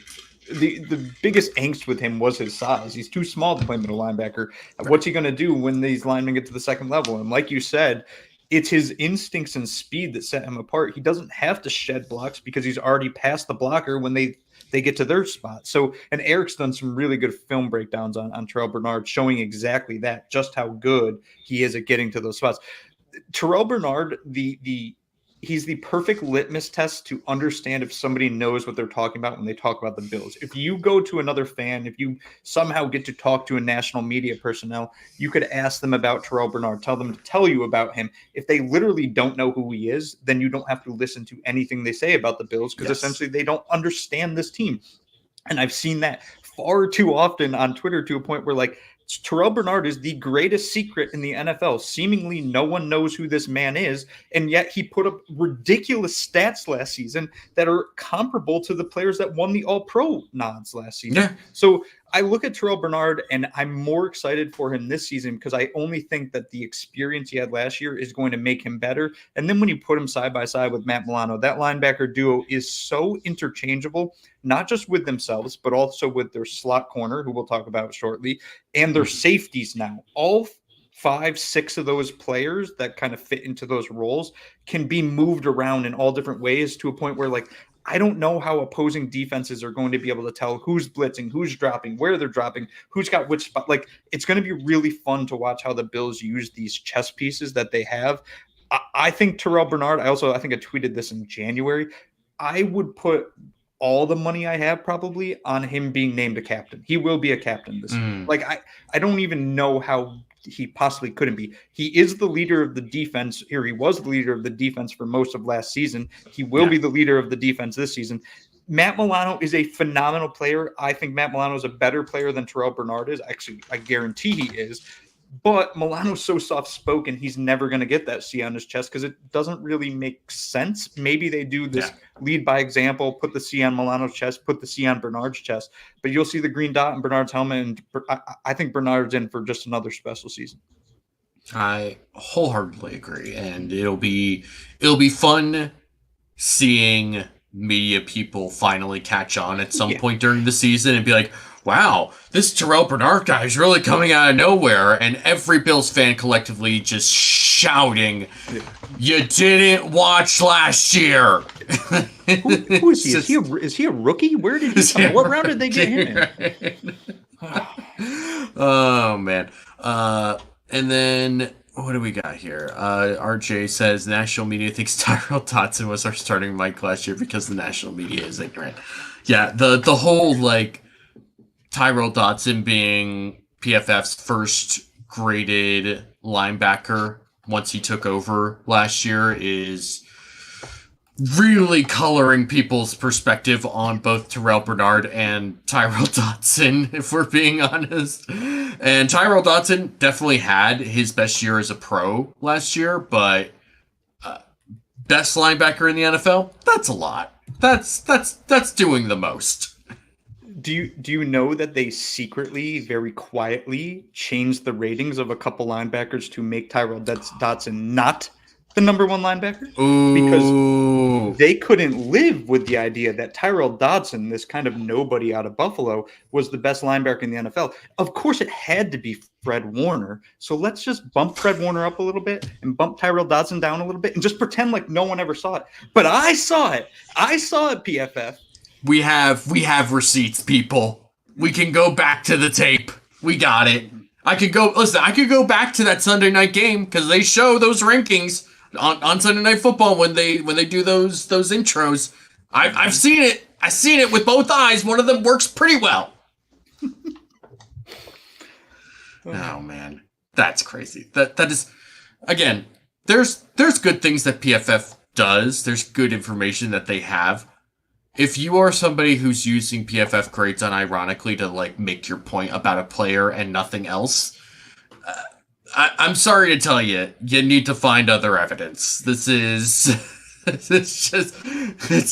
the biggest angst with him was his size. He's too small to play middle linebacker. Right. What's he going to do when these linemen get to the second level? And like you said, it's his instincts and speed that set him apart. He doesn't have to shed blocks because he's already past the blocker when they get to their spot. So, and Eric's done some really good film breakdowns on Terrell Bernard, showing exactly that, just how good he is at getting to those spots. Terrell Bernard, he's the perfect litmus test to understand if somebody knows what they're talking about when they talk about the Bills. If you go to another fan, if you somehow get to talk to a national media personnel, you could ask them about Terrell Bernard, tell them to tell you about him. If they literally don't know who he is, then you don't have to listen to anything they say about the Bills, because essentially they don't understand this team. And I've seen that far too often on Twitter, to a point where, like, Terrell Bernard is the greatest secret in the NFL. Seemingly no one knows who this man is, and yet he put up ridiculous stats last season that are comparable to the players that won the All-Pro nods last season. Yeah. So I look at Terrell Bernard, and I'm more excited for him this season because I only think that the experience he had last year is going to make him better. And then when you put him side by side with Matt Milano, that linebacker duo is so interchangeable, not just with themselves, but also with their slot corner, who we'll talk about shortly, and their safeties now. All 5-6 of those players that kind of fit into those roles can be moved around in all different ways, to a point where, like, I don't know how opposing defenses are going to be able to tell who's blitzing, who's dropping, where they're dropping, who's got which spot. Like, it's going to be really fun to watch how the Bills use these chess pieces that they have. I think Terrell Bernard, I think I tweeted this in January, I would put all the money I have probably on him being named a captain. He will be a captain this year. Like, I don't even know how he possibly couldn't be. He is the leader of the defense here. He was the leader of the defense for most of last season. He will be the leader of the defense this season. Matt Milano is a phenomenal player. I think Matt Milano is a better player than Terrell Bernard is. Actually, I guarantee he is. But Milano's so soft-spoken, he's never going to get that C on his chest because it doesn't really make sense. Maybe they do this lead by example, put the C on Milano's chest, put the C on Bernard's chest. But you'll see the green dot in Bernard's helmet, and I think Bernard's in for just another special season. I wholeheartedly agree, and it'll be fun seeing media people finally catch on at some point during the season and be like, wow, this Terrell Bernard guy is really coming out of nowhere, and every Bills fan collectively just shouting, you didn't watch last year. Who is he? Is he a rookie? Where did he come? What round did they get him in? Oh, man. And then what do we got here? RJ says national media thinks Tyrell Dodson was our starting mic last year because the national media is ignorant. Yeah, the whole, like, Tyrell Dodson being PFF's first graded linebacker once he took over last year is really coloring people's perspective on both Terrell Bernard and Tyrell Dodson, if we're being honest. And Tyrell Dodson definitely had his best year as a pro last year, but best linebacker in the NFL, that's a lot. That's doing the most. Do you know that they secretly, very quietly, changed the ratings of a couple linebackers to make Tyrell Dodson not the number one linebacker? Ooh. Because they couldn't live with the idea that Tyrell Dodson, this kind of nobody out of Buffalo, was the best linebacker in the NFL. Of course, it had to be Fred Warner. So let's just bump Fred Warner up a little bit and bump Tyrell Dodson down a little bit and just pretend like no one ever saw it. But I saw it. I saw it, PFF. We have receipts, people. We can go back to the tape. We got it. I could go back to that Sunday night game because they show those rankings on Sunday Night Football when they do those intros. I've seen it. I've seen it with both eyes. One of them works pretty well. Oh man, that's crazy. That is, again, there's good things that PFF does. There's good information that they have. If you are somebody who's using PFF grades unironically to, like, make your point about a player and nothing else, I'm sorry to tell you, you need to find other evidence. It's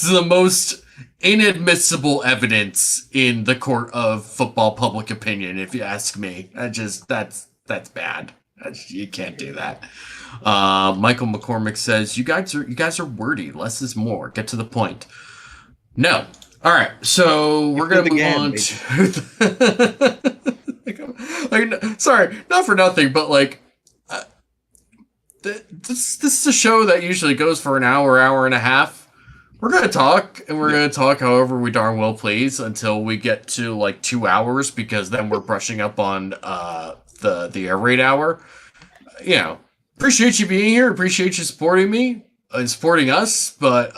the most inadmissible evidence in the court of football public opinion, if you ask me. That's bad. You can't do that. Michael McCormick says, you guys are wordy. Less is more. Get to the point. No. All right. So we're going to move on to sorry, not for nothing, but like this is a show that usually goes for an hour and a half. We're going to talk, and we're going to talk however we darn well please until we get to like 2 hours, because then we're brushing up on the air raid hour. Appreciate you being here. Appreciate you supporting me and supporting us. But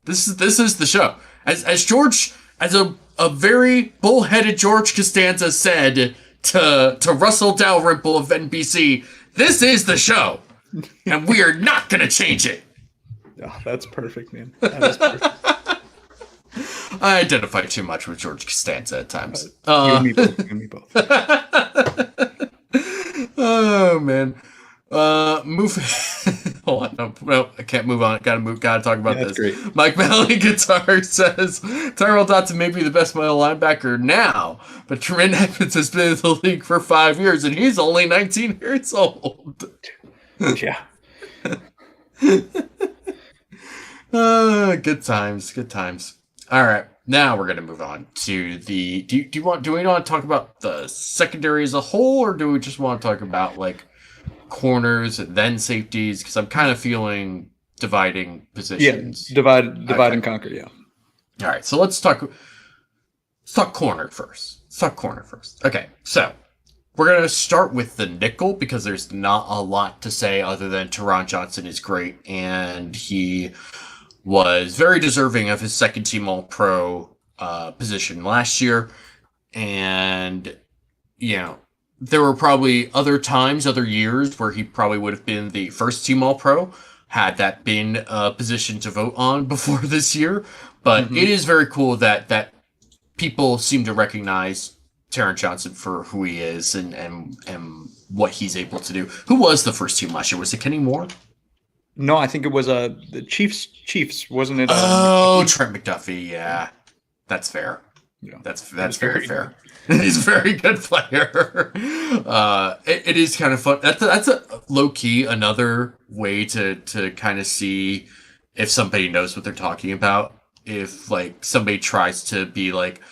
this is the show. As George, as a very bullheaded George Costanza said to Russell Dalrymple of NBC, this is the show, and we are not going to change it. Oh, that's perfect, man. That is perfect. I identify too much with George Costanza at times. You and me both. Oh man. Move. Hold on. No, I can't move on. Gotta talk about this. Great. Mike Malley Guitar says Tyrell Dodson may be the best middle linebacker now, but Tremaine Edmonds has been in the league for 5 years and he's only 19 years old. Yeah. Good times. All right. Now we're going to move on to the. Do we want to talk about the secondary as a whole, or do we just want to talk about like corners and then safeties? Because I'm kind of feeling dividing positions. Yeah, divide and conquer. Yeah. All right. So let's talk corner first. Okay. So we're going to start with the nickel because there's not a lot to say other than Teron Johnson is great, and he was very deserving of his second team All-Pro position last year. And, there were probably other years where he probably would have been the first team All-Pro had that been a position to vote on before this year. But it is very cool that people seem to recognize Teron Johnson for who he is and what he's able to do. Who was the first team last year? Was it Kenny Moore? No, I think it was the Chiefs, wasn't it? Trent McDuffie. Yeah, that's fair. Yeah, that's very fair. He's a very good player. It is kind of fun. That's a low key another way to kind of see if somebody knows what they're talking about. If like somebody tries to be like,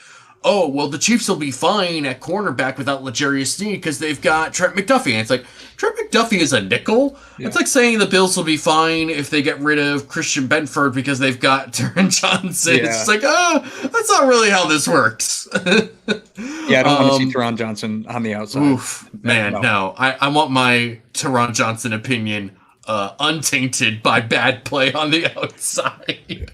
oh, well, the Chiefs will be fine at cornerback without L'Jarius Sneed because they've got Trent McDuffie. And it's like, Trent McDuffie is a nickel? Yeah. It's like saying the Bills will be fine if they get rid of Christian Benford because they've got Teron Johnson. Yeah. It's just like, that's not really how this works. Yeah, I don't want to see Teron Johnson on the outside. Oof, man, no. I want my Teron Johnson opinion untainted by bad play on the outside.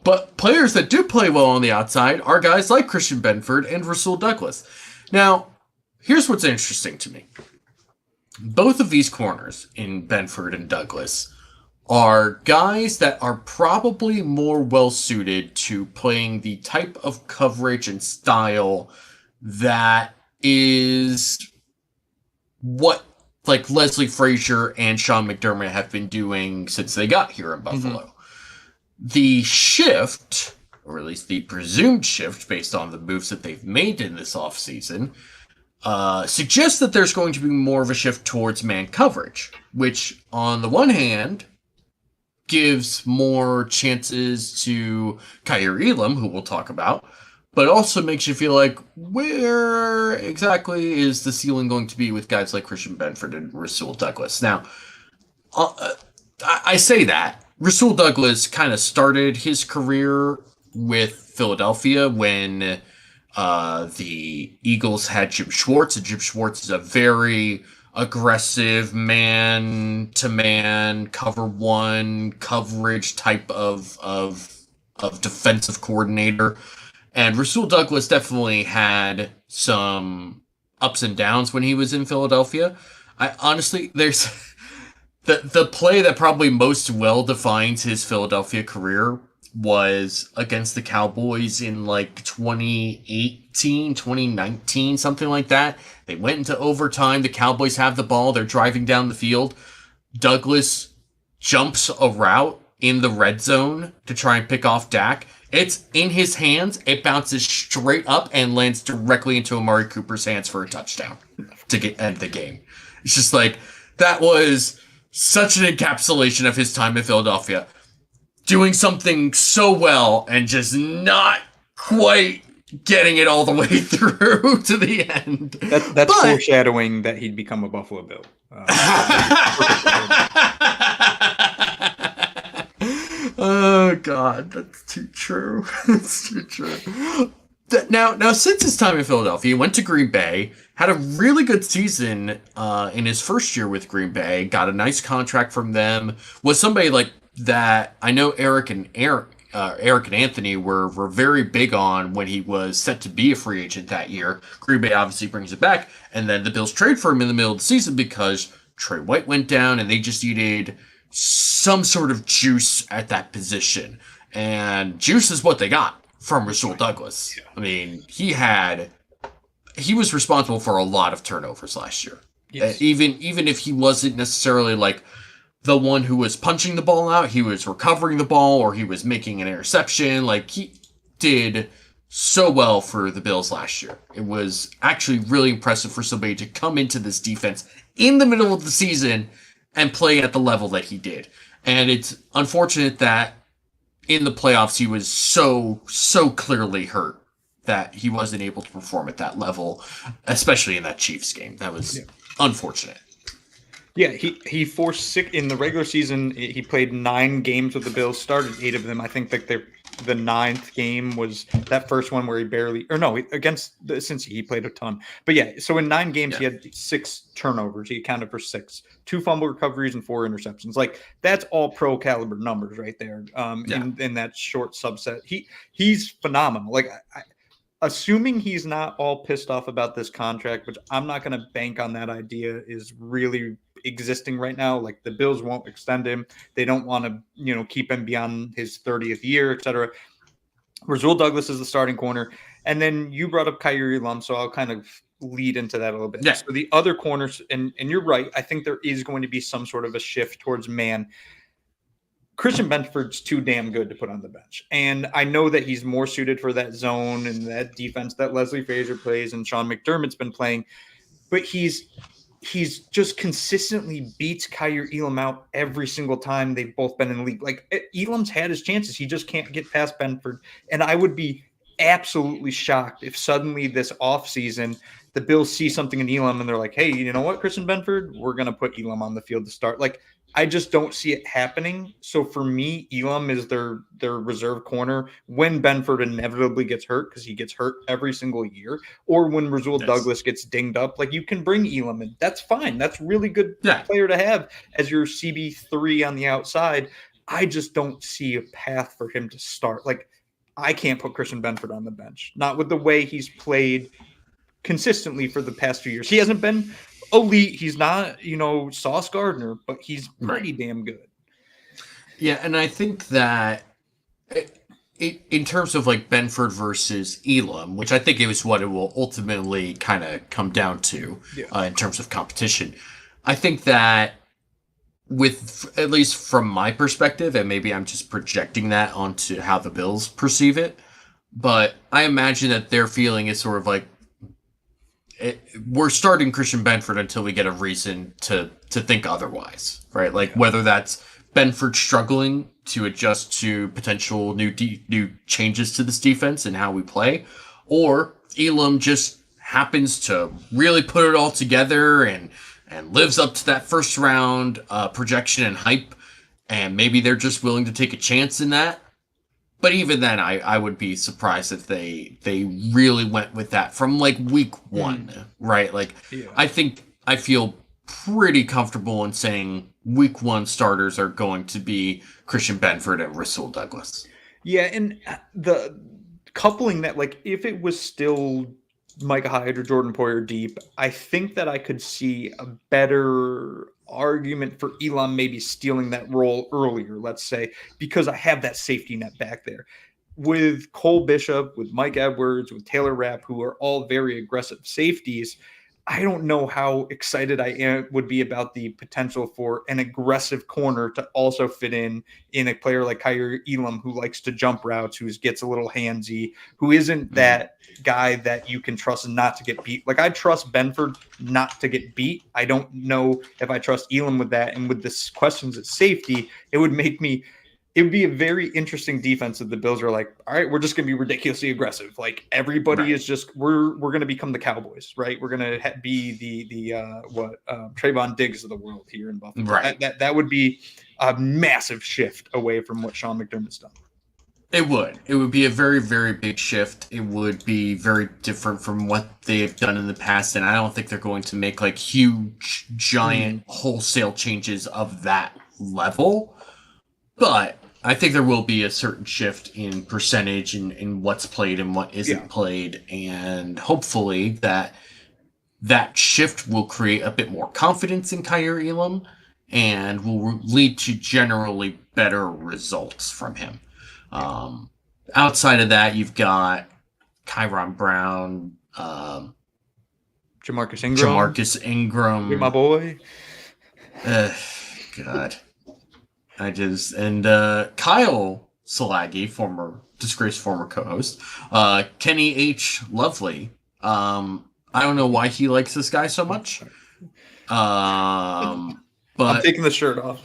But players that do play well on the outside are guys like Christian Benford and Rasul Douglas. Now, here's what's interesting to me. Both of these corners in Benford and Douglas are guys that are probably more well-suited to playing the type of coverage and style that is what like Leslie Frazier and Sean McDermott have been doing since they got here in Buffalo. The shift, or at least the presumed shift based on the moves that they've made in this offseason, suggests that there's going to be more of a shift towards man coverage, which on the one hand gives more chances to Kaiir Elam, who we'll talk about, but also makes you feel like, where exactly is the ceiling going to be with guys like Christian Benford and Rasul Douglas? Now, I say that. Rasul Douglas kind of started his career with Philadelphia when the Eagles had Jim Schwartz, and Jim Schwartz is a very aggressive man-to-man, cover one coverage type of defensive coordinator. And Rasul Douglas definitely had some ups and downs when he was in Philadelphia. I honestly, there's the play that probably most well defines his Philadelphia career was against the Cowboys in like 2018, 2019, something like that. They went into overtime. The Cowboys have the ball. They're driving down the field. Douglas jumps a route in the red zone to try and pick off Dak. It's in his hands. It bounces straight up and lands directly into Amari Cooper's hands for a touchdown to end the game. It's just like, that was such an encapsulation of his time in Philadelphia. Doing something so well and just not quite getting it all the way through to the end. That's foreshadowing that he'd become a Buffalo Bill. Oh God, that's too true. That's too true. Now, since his time in Philadelphia, he went to Green Bay, had a really good season in his first year with Green Bay, got a nice contract from them, was somebody like that I know Eric and Anthony were very big on when he was set to be a free agent that year. Green Bay obviously brings it back, and then the Bills trade for him in the middle of the season because Trey White went down, and they just needed some sort of juice at that position. And juice is what they got from Rasul Douglas. Yeah. I mean, he was responsible for a lot of turnovers last year. Yes. Even if he wasn't necessarily like the one who was punching the ball out, he was recovering the ball or he was making an interception. Like, he did so well for the Bills last year. It was actually really impressive for somebody to come into this defense in the middle of the season and play at the level that he did. And it's unfortunate that in the playoffs he was so clearly hurt that he wasn't able to perform at that level, especially in that Chiefs game. That was unfortunate. Yeah, he forced six in the regular season. He played 9 games with the Bills, started 8 of them. I think that the 9th game was that first one where he barely, or no, against Cincy, he played a ton. But yeah, so in 9 games, he had 6 turnovers. He accounted for 6, 2 fumble recoveries and 4 interceptions. Like, that's all pro caliber numbers right there. In that short subset, he's phenomenal. Like, assuming he's not all pissed off about this contract, which I'm not going to bank on that idea, is really existing right now. Like, the Bills won't extend him. They don't want to, keep him beyond his 30th year, etc. Rasul Douglas is the starting corner. And then you brought up Kaiir Elam, so I'll kind of lead into that a little bit. Yeah. So the other corners, and you're right, I think there is going to be some sort of a shift towards man. Christian Benford's too damn good to put on the bench. And I know that he's more suited for that zone and that defense that Leslie Frazier plays and Sean McDermott's been playing. But he's just consistently beats Kaiir Elam out every single time they've both been in the league. Like, Elam's had his chances. He just can't get past Benford. And I would be absolutely shocked if suddenly this offseason the Bills see something in Elam and they're like, hey, you know what, Christian Benford, we're going to put Elam on the field to start. Like, I just don't see it happening. So for me, Elam is their reserve corner when Benford inevitably gets hurt, because he gets hurt every single year, or when Rasul Douglas gets dinged up. Like, you can bring Elam in. That's fine. That's really good player to have as your CB3 on the outside. I just don't see a path for him to start. Like, I can't put Christian Benford on the bench, not with the way he's played consistently for the past few years. He hasn't been elite. He's not, Sauce Gardner, but he's pretty damn good. Yeah, and I think that in terms of like Benford versus Elam, which I think is what it will ultimately kind of come down to in terms of competition, I think that with, at least from my perspective, and maybe I'm just projecting that onto how the Bills perceive it, but I imagine that their feeling is sort of like, we're starting Christian Benford until we get a reason to think otherwise, right? Like, whether that's Benford struggling to adjust to potential new changes to this defense and how we play, or Elam just happens to really put it all together and lives up to that first round projection and hype, and maybe they're just willing to take a chance in that. But even then, I would be surprised if they really went with that from like week 1, right? Like, I feel pretty comfortable in saying week 1 starters are going to be Christian Benford and Rasul Douglas. Yeah, and the coupling that, like, if it was still Micah Hyde or Jordan Poyer deep, I think that I could see a better argument for Elam maybe stealing that role earlier, let's say, because I have that safety net back there. With Cole Bishop, with Mike Edwards, with Taylor Rapp, who are all very aggressive safeties, I don't know how excited I would be about the potential for an aggressive corner to also fit in a player like Kaiir Elam, who likes to jump routes, who gets a little handsy, who isn't that guy that you can trust not to get beat. Like, I trust Benford not to get beat. I don't know if I trust Elam with that. And with this questions at safety, it would be a very interesting defense if the Bills are like, all right, we're just going to be ridiculously aggressive. Like, everybody is just, we're going to become the Cowboys, right? We're going to be the Trayvon Diggs of the world here in Buffalo. Right. That would be a massive shift away from what Sean McDermott's done. It would be a very, very big shift. It would be very different from what they've done in the past. And I don't think they're going to make like huge, giant wholesale changes of that level. But I think there will be a certain shift in percentage in what's played and what isn't played. And hopefully that shift will create a bit more confidence in Kaiir Elam and will lead to generally better results from him. Outside of that, you've got Kyron Brown, Jamarcus Ingram. You're my boy. God. Kyle Salagi, disgraced former co-host, Kenny H. Lovely. I don't know why he likes this guy so much. But I'm taking the shirt off.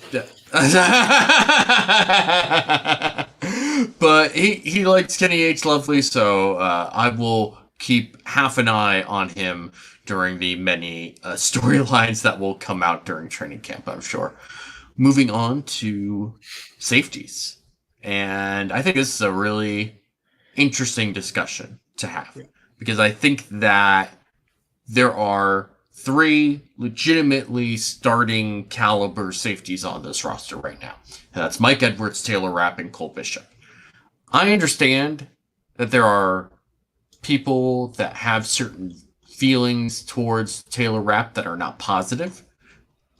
But he likes Kenny H. Lovely, so I will keep half an eye on him during the many storylines that will come out during training camp, I'm sure. Moving on to safeties. And I think this is a really interesting discussion to have. Because I think that there are 3 legitimately starting caliber safeties on this roster right now. And that's Mike Edwards, Taylor Rapp, and Cole Bishop. I understand that there are people that have certain feelings towards Taylor Rapp that are not positive.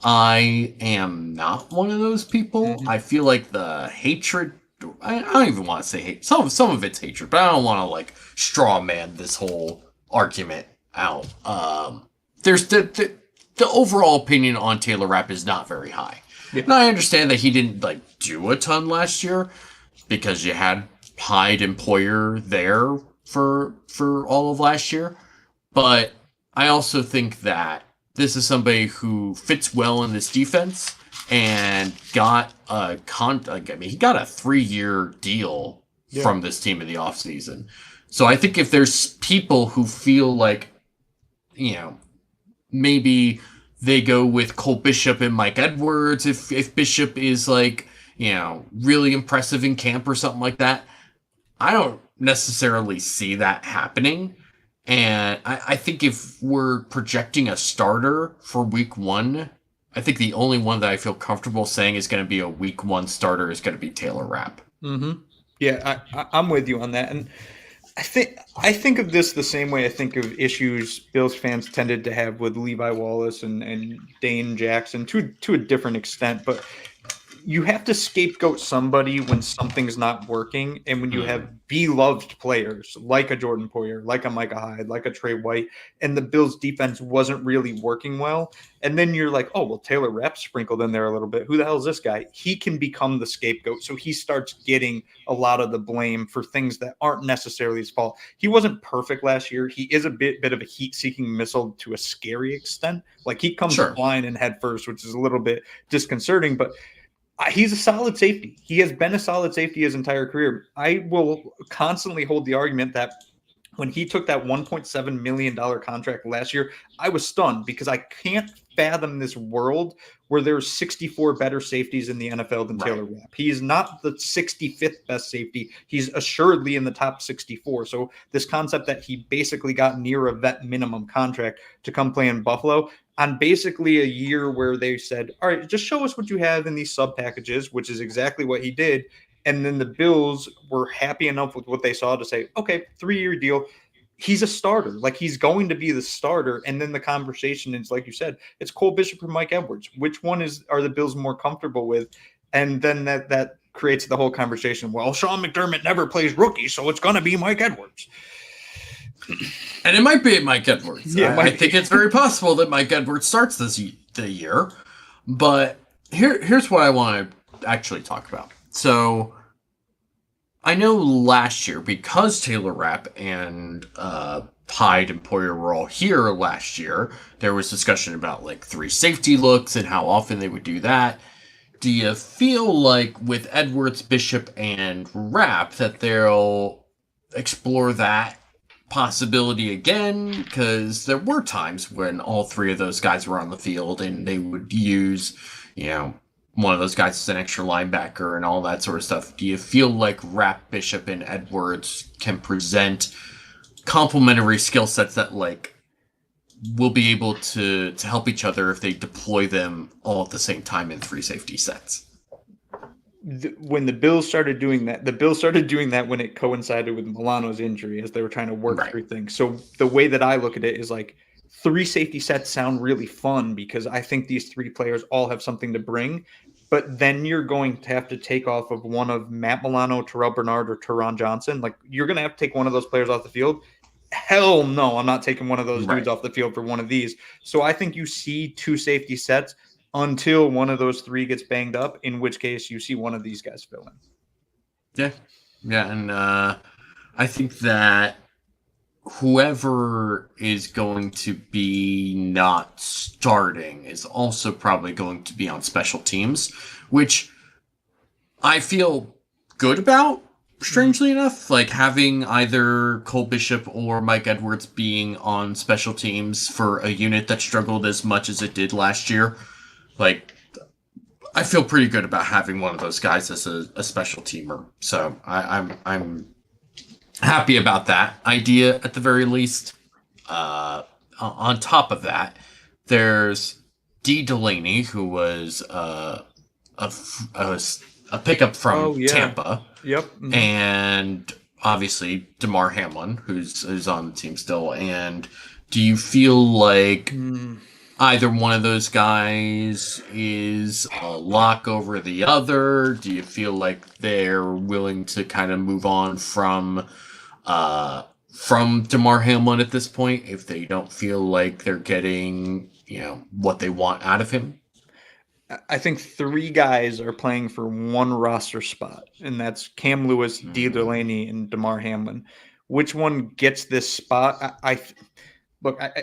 I am not one of those people. I feel like the hatred, I don't even want to say hate. Some of it's hatred, but I don't want to like straw man this whole argument out. There's the overall opinion on Taylor Rapp is not very high. Yeah. And I understand that he didn't like do a ton last year because you had Hyde and Poyer there for all of last year. But I also think that this is somebody who fits well in this defense and got he got a 3-year deal from this team in the offseason. So I think if there's people who feel like, maybe they go with Cole Bishop and Mike Edwards, if Bishop is like, really impressive in camp or something like that, I don't necessarily see that happening. And I think if we're projecting a starter for week 1, I think the only one that I feel comfortable saying is going to be a week 1 starter is going to be Taylor Rapp. Mm-hmm. Yeah, I'm with you on that. And I think of this the same way I think of issues Bills fans tended to have with Levi Wallace and Dane Jackson to a different extent. But you have to scapegoat somebody when something's not working, and when you have beloved players like a Jordan Poyer, like a Micah Hyde, like a Trey White, and the Bills defense wasn't really working well, and then you're like, oh, well, Taylor Rapp sprinkled in there a little bit. Who the hell is this guy? He can become the scapegoat, so he starts getting a lot of the blame for things that aren't necessarily his fault. He wasn't perfect last year. He is a bit of a heat-seeking missile to a scary extent. Like, he comes flying in head first, which is a little bit disconcerting, but he's a solid safety. He has been a solid safety his entire career. I will constantly hold the argument that when he took that $1.7 million contract last year, I was stunned because I can't fathom this world where there's 64 better safeties in the NFL than Taylor Rapp. He is not the 65th best safety. He's assuredly in the top 64. So this concept that he basically got near a vet minimum contract to come play in Buffalo on basically a year where they said, all right, just show us what you have in these sub packages, which is exactly what he did. And then the Bills were happy enough with what they saw to say, okay, 3-year deal. He's a starter. Like, he's going to be the starter. And then the conversation is, like you said, it's Cole Bishop or Mike Edwards. Which one are the Bills more comfortable with? And then that creates the whole conversation. Well, Sean McDermott never plays rookies, so it's going to be Mike Edwards. And it might be Mike Edwards. Yeah, I think it's very possible that Mike Edwards starts the year. But here's what I want to actually talk about. So I know last year, because Taylor Rapp and Hyde and Poyer were all here last year, there was discussion about like 3 safety looks and how often they would do that. Do you feel like with Edwards, Bishop, and Rapp that they'll explore that possibility again? Because there were times when all 3 of those guys were on the field and they would use, one of those guys as an extra linebacker and all that sort of stuff. Do you feel like Rapp, Bishop, and Edwards can present complementary skill sets that will be able to help each other if they deploy them all at the same time in 3 safety sets? When the Bills started doing that, when it coincided with Milano's injury, as they were trying to work through things. So the way that I look at it is like 3 safety sets sound really fun because I think these 3 players all have something to bring. But then you're going to have to take off of one of Matt Milano, Terrell Bernard, or Teron Johnson. Like, you're going to have to take one of those players off the field. Hell no, I'm not taking one of those dudes off the field for one of these. So I think you see 2 safety sets until one of those 3 gets banged up, in which case you see one of these guys fill in. Yeah, and I think that whoever is going to be not starting is also probably going to be on special teams, which I feel good about. Strangely enough, like having either Cole Bishop or Mike Edwards being on special teams for a unit that struggled as much as it did last year, like I feel pretty good about having one of those guys as a special teamer. So I'm happy about that idea at the very least. On top of that, there's D. Delaney, who was a pickup from Tampa. Yep. Mm-hmm. And obviously DeMar Hamlin, who's on the team still. And do you feel like either one of those guys is a lock over the other? Do you feel like they're willing to kind of move on from DeMar Hamlin at this point if they don't feel like they're getting, what they want out of him? I think 3 guys are playing for one roster spot, and that's Cam Lewis, D. Delaney, and DeMar Hamlin. Which one gets this spot?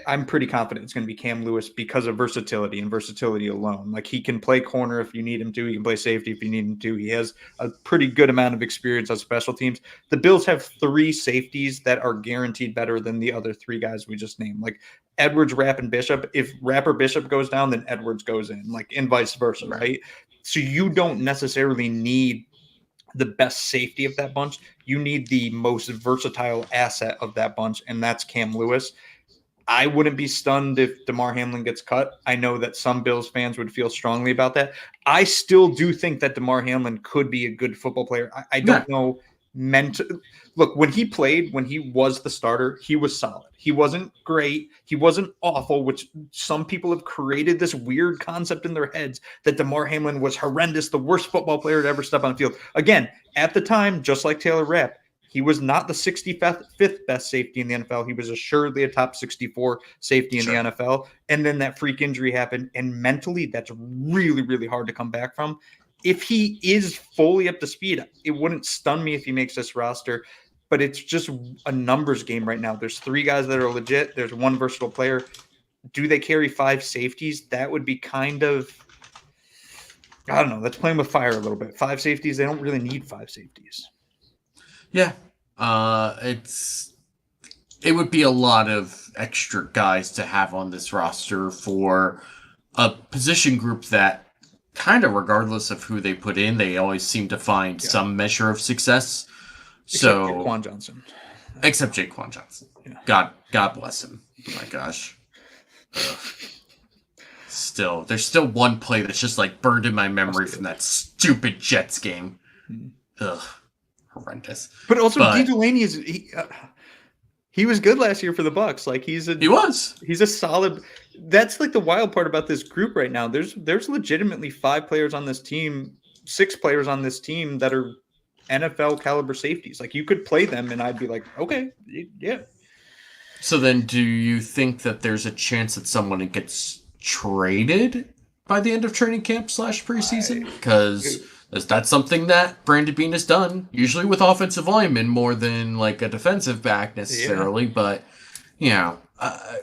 I'm pretty confident it's going to be Cam Lewis because of versatility and versatility alone. Like, he can play corner if you need him to. He can play safety if you need him to. He has a pretty good amount of experience on special teams. The Bills have 3 safeties that are guaranteed better than the other 3 guys we just named. Like Edwards, Rapp, and Bishop. If Rapp or Bishop goes down, then Edwards goes in, and vice versa, right? So you don't necessarily need the best safety of that bunch. You need the most versatile asset of that bunch, and that's Cam Lewis. I wouldn't be stunned if DeMar Hamlin gets cut. I know that some Bills fans would feel strongly about that. I still do think that DeMar Hamlin could be a good football player. I don't know. Look, when he was the starter, he was solid. He wasn't great. He wasn't awful, which some people have created this weird concept in their heads that DeMar Hamlin was horrendous, the worst football player to ever step on the field. Again, at the time, just like Taylor Rapp, he was not the 65th best safety in the NFL. He was assuredly a top 64 safety in the NFL. And then that freak injury happened. And mentally, that's really, really hard to come back from. If he is fully up to speed, it wouldn't stun me if he makes this roster. But it's just a numbers game right now. There's 3 guys that are legit. There's 1 versatile player. Do they carry 5 safeties? That would be kind of, I don't know. That's playing with fire a little bit. 5 safeties, they don't really need 5 safeties. Yeah, it would be a lot of extra guys to have on this roster for a position group that kind of regardless of who they put in, they always seem to find some measure of success. Except Jaquan Johnson. Except Jaquan Johnson. Yeah. God bless him. Oh my gosh. There's still one play that's just burned in my memory from that stupid Jets game. Ugh. Horrendous. But also, D. Delaney he was good last year for the Bucs. He's a solid. That's the wild part about this group right now. There's legitimately 5 players on this team, 6 players on this team that are NFL caliber safeties. You could play them, and I'd be like, okay, yeah. So then do you think that there's a chance that someone gets traded by the end of training camp / preseason? Because that's something that Brandon Beane has done, usually with offensive linemen more than like a defensive back necessarily. Yeah. But,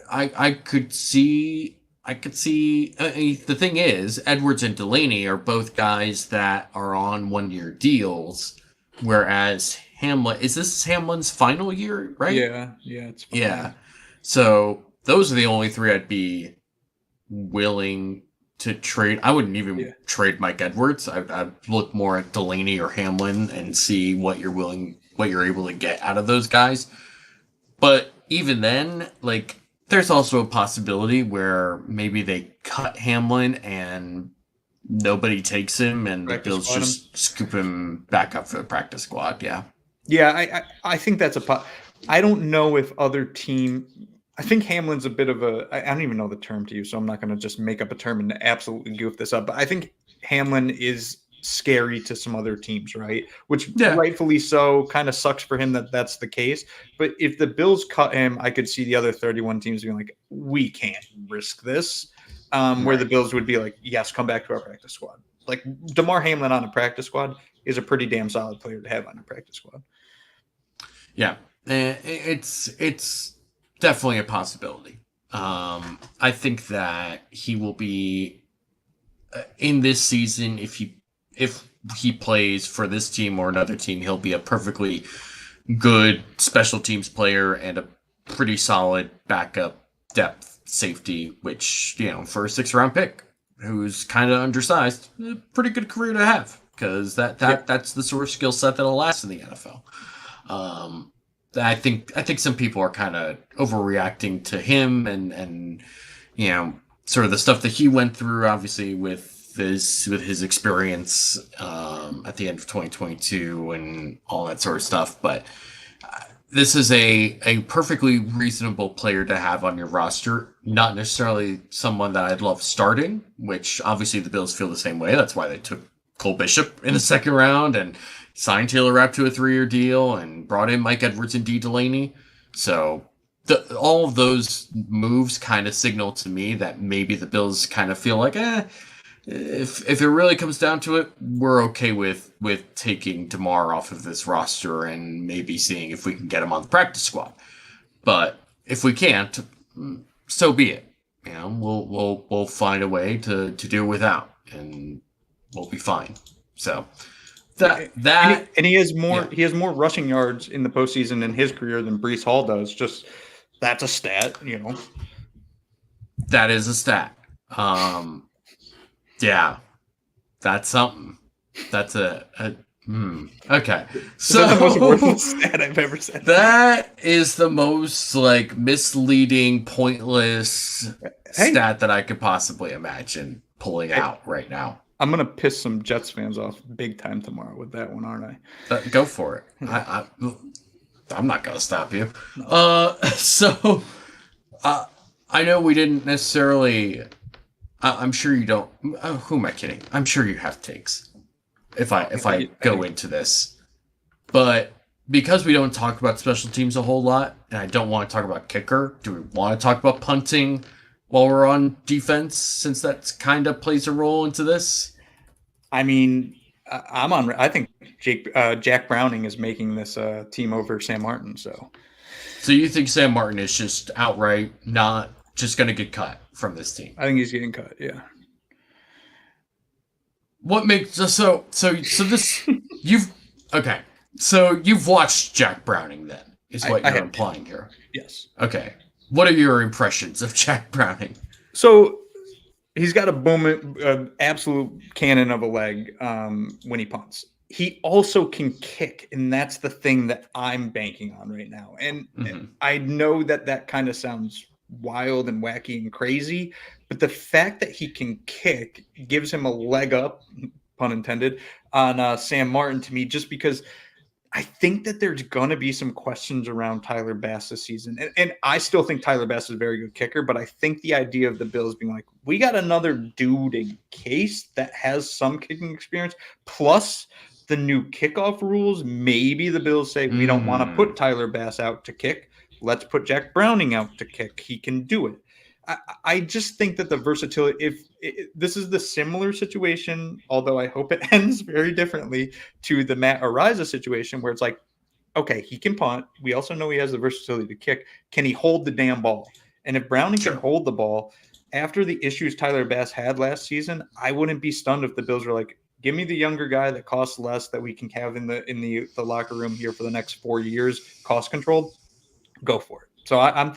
I could see. The thing is, Edwards and Delaney are both guys that are on 1-year deals, whereas Hamlin, is this Hamlin's final year, right? Yeah, it's fine. Yeah. So those are the only 3 I'd be willing to trade. I wouldn't even trade Mike Edwards. I'd look more at Delaney or Hamlin and see what you're able to get out of those guys. But even then, like, there's also a possibility where maybe they cut Hamlin and nobody takes him, and the Bills just scoop him back up for the practice squad. Yeah. Yeah, I think that's I don't know if other team. I think Hamlin's a bit of I don't even know the term to use, so I'm not going to just make up a term and absolutely goof this up. But I think Hamlin is scary to some other teams, right? Which rightfully so, kind of sucks for him that that's the case. But if the Bills cut him, I could see the other 31 teams being like, we can't risk this. Where the Bills would be like, yes, come back to our practice squad. Like DeMar Hamlin on a practice squad is a pretty damn solid player to have on a practice squad. Yeah, it's definitely a possibility. I think that he will be in this season. If he plays for this team or another team, he'll be a perfectly good special teams player and a pretty solid backup depth safety, which, for a 6th-round pick who's kind of undersized, a pretty good career to have, because that's the sort of skill set that'll last in the NFL. I think some people are kind of overreacting to him and sort of the stuff that he went through, obviously with his experience at the end of 2022 and all that sort of stuff. But this is a perfectly reasonable player to have on your roster, not necessarily someone that I'd love starting, which obviously the Bills feel the same way. That's why they took Cole Bishop in the 2nd round and signed Taylor Rapp to a 3-year deal and brought in Mike Edwards and D. Delaney. So all of those moves kind of signal to me that maybe the Bills kind of feel like, if it really comes down to it, we're okay with taking DeMar off of this roster and maybe seeing if we can get him on the practice squad. But if we can't, so be it. We'll find a way to do it without, and we'll be fine. So and he has more rushing yards in the postseason in his career than Breece Hall does. Just that's a stat, That is a stat. Yeah, that's something. That's okay. So that's the most worthless stat I've ever said. That is the most misleading, pointless stat that I could possibly imagine pulling out right now. I'm gonna piss some Jets fans off big time tomorrow with that one, aren't I? Go for it. I'm not gonna stop you. No. So I know we didn't necessarily. I'm sure you don't. Who am I kidding? I'm sure you have takes. If I go into this, but because we don't talk about special teams a whole lot, and I don't want to talk about kicker, do we want to talk about punting while we're on defense, since that kind of plays a role into this? I mean, I think Jack Browning is making this team over Sam Martin. So you think Sam Martin is just outright not just going to get cut from this team? I think he's getting cut. Yeah. What makes so this you've okay? So you've watched Jack Browning, then, is what you're implying here? Yes. Okay. What are your impressions of Jack Browning? So he's got a absolute cannon of a leg when he punts. He also can kick, and that's the thing that I'm banking on right now. And I know that kind of sounds wild and wacky and crazy, but the fact that he can kick gives him a leg up, pun intended, on Sam Martin to me, just because I think that there's going to be some questions around Tyler Bass this season. And I still think Tyler Bass is a very good kicker, but I think the idea of the Bills being like, we got another dude in case that has some kicking experience, plus the new kickoff rules, maybe the Bills say we don't want to put Tyler Bass out to kick, let's put Jack Browning out to kick. He can do it. I just think that the versatility, this is the similar situation, although I hope it ends very differently to the Matt Araiza situation where it's like, okay, he can punt. We also know he has the versatility to kick. Can he hold the damn ball? And if Browning can hold the ball, after the issues Tyler Bass had last season, I wouldn't be stunned if the Bills were like, give me the younger guy that costs less that we can have in the locker room here for the next 4 years, cost controlled. Go for it. So I'm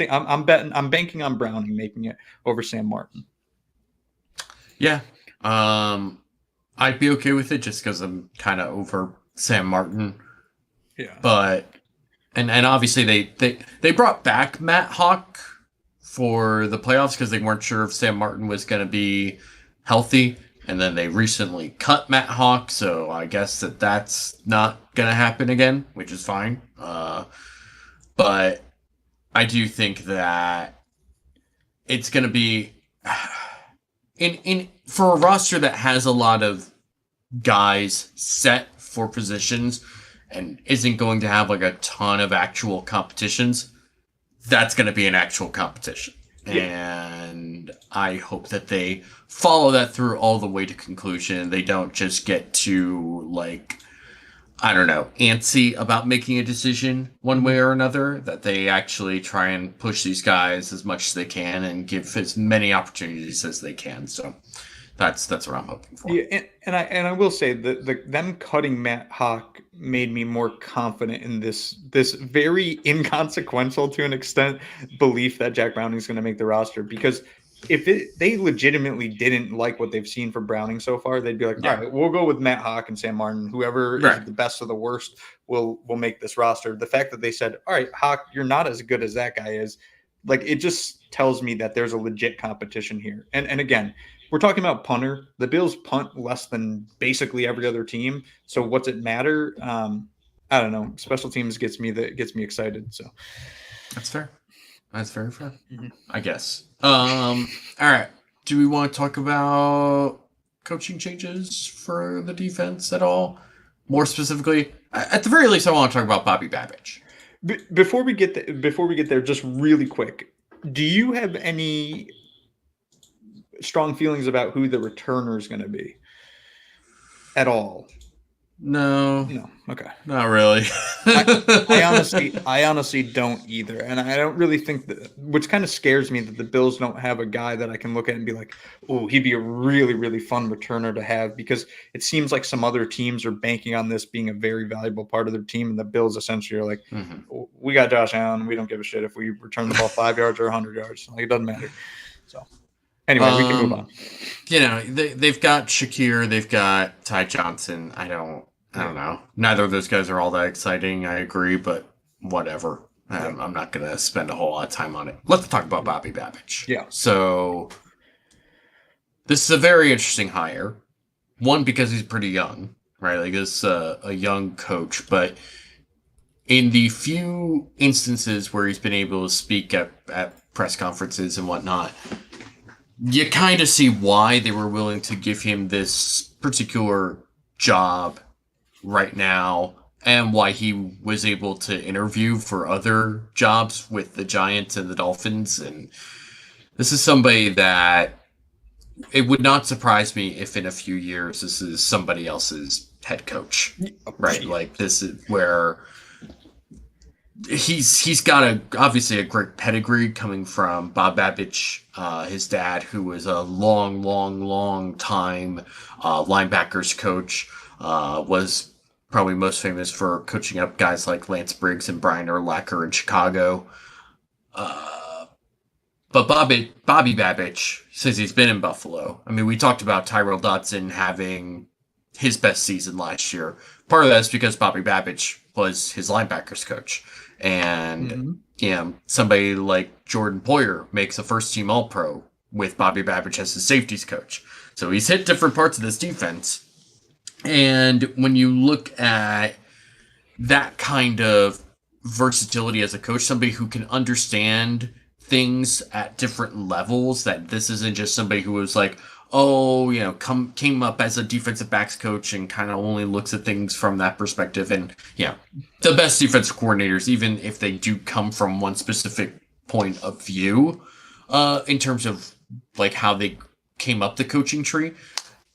banking on Browning making it over Sam Martin. Yeah, I'd be okay with it just because I'm kind of over Sam Martin. Yeah, but and obviously they brought back Matt Hawk for the playoffs because they weren't sure if Sam Martin was going to be healthy, and then they recently cut Matt Hawk, so I guess that's not going to happen again, which is fine. But I do think that it's going to be in for a roster that has a lot of guys set for positions and isn't going to have like a ton of actual competitions. That's going to be an actual competition. Yeah. And I hope that they follow that through all the way to conclusion. They don't just get to like, I don't know, antsy about making a decision one way or another, that they actually try and push these guys as much as they can and give as many opportunities as they can. So that's what I'm hoping for. Yeah, and I will say that them cutting Matt Hawk made me more confident in this very inconsequential to an extent belief that Jack Browning is going to make the roster, because if they legitimately didn't like what they've seen from Browning so far, they'd be like, all right, we'll go with Matt Hawk and Sam Martin. Whoever is the best of the worst will make this roster. The fact that they said, all right, Hawk, you're not as good as that guy is, like, it just tells me that there's a legit competition here. And again, we're talking about punter. The Bills punt less than basically every other team. So what's it matter? I don't know. Special teams gets me excited. So that's fair. That's very fair. Mm-hmm. I guess. All right. Do we want to talk about coaching changes for the defense at all? More specifically, at the very least, I want to talk about Bobby Babich. Before we get there, just really quick, do you have any strong feelings about who the returner is going to be at all? No. Okay. Not really. I honestly don't either. And I don't really think that, which kind of scares me, that the Bills don't have a guy that I can look at and be like, oh, he'd be a really, really fun returner to have, because it seems like some other teams are banking on this being a very valuable part of their team. And the Bills essentially are like, we got Josh Allen. We don't give a shit if we return the ball 5 yards or 100 yards. Like, it doesn't matter. So anyway, we can move on. They've got Shakir. They've got Ty Johnson. I don't know. Neither of those guys are all that exciting. I agree, but whatever. I'm not going to spend a whole lot of time on it. Let's talk about Bobby Babich. Yeah. So this is a very interesting hire. One, because he's pretty young, right? Like, this is a young coach, but in the few instances where he's been able to speak at press conferences and whatnot, you kind of see why they were willing to give him this particular job right now, and why he was able to interview for other jobs with the Giants and the Dolphins. And this is somebody that it would not surprise me if in a few years this is somebody else's head coach, right? Like, this is where he's got obviously a great pedigree coming from Bob Babich, his dad, who was a long time linebackers coach, was probably most famous for coaching up guys like Lance Briggs and Brian Urlacher in Chicago. But Bobby Babich, since he's been in Buffalo, I mean, we talked about Tyrell Dodson having his best season last year. Part of that is because Bobby Babich was his linebackers coach. And somebody like Jordan Poyer makes a first-team All-Pro with Bobby Babich as his safeties coach. So he's hit different parts of this defense. And when you look at that kind of versatility as a coach, somebody who can understand things at different levels, that this isn't just somebody who was like, came up as a defensive backs coach and kind of only looks at things from that perspective. And the best defensive coordinators, even if they do come from one specific point of view, in terms of like how they came up the coaching tree,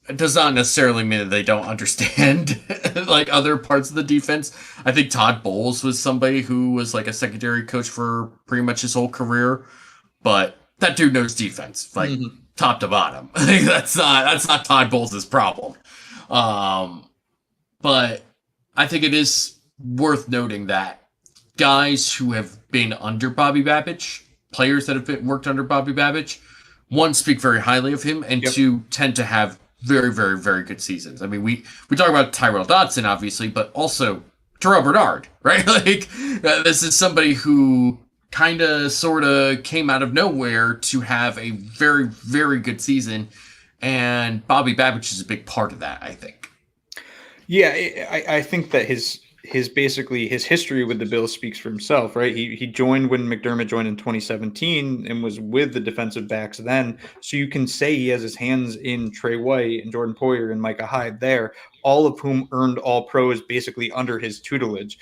it does not necessarily mean that they don't understand like other parts of the defense. I think Todd Bowles was somebody who was like a secondary coach for pretty much his whole career, but that dude knows defense, like top to bottom. That's not Todd Bowles' problem. But I think it is worth noting that guys who have been under Bobby Babich, players that have worked under Bobby Babich, one, speak very highly of him, and two, tend to have very, very, very good seasons. I mean, we talk about Tyrell Dodson, obviously, but also Terrell Bernard, right? Like, this is somebody who kind of, sort of came out of nowhere to have a very, very good season, and Bobby Babich is a big part of that, I think. Yeah, I think that his history with the Bills speaks for himself, right? He joined when McDermott joined in 2017 and was with the defensive backs then. So you can say he has his hands in Trey White and Jordan Poyer and Micah Hyde there, all of whom earned all pros basically under his tutelage.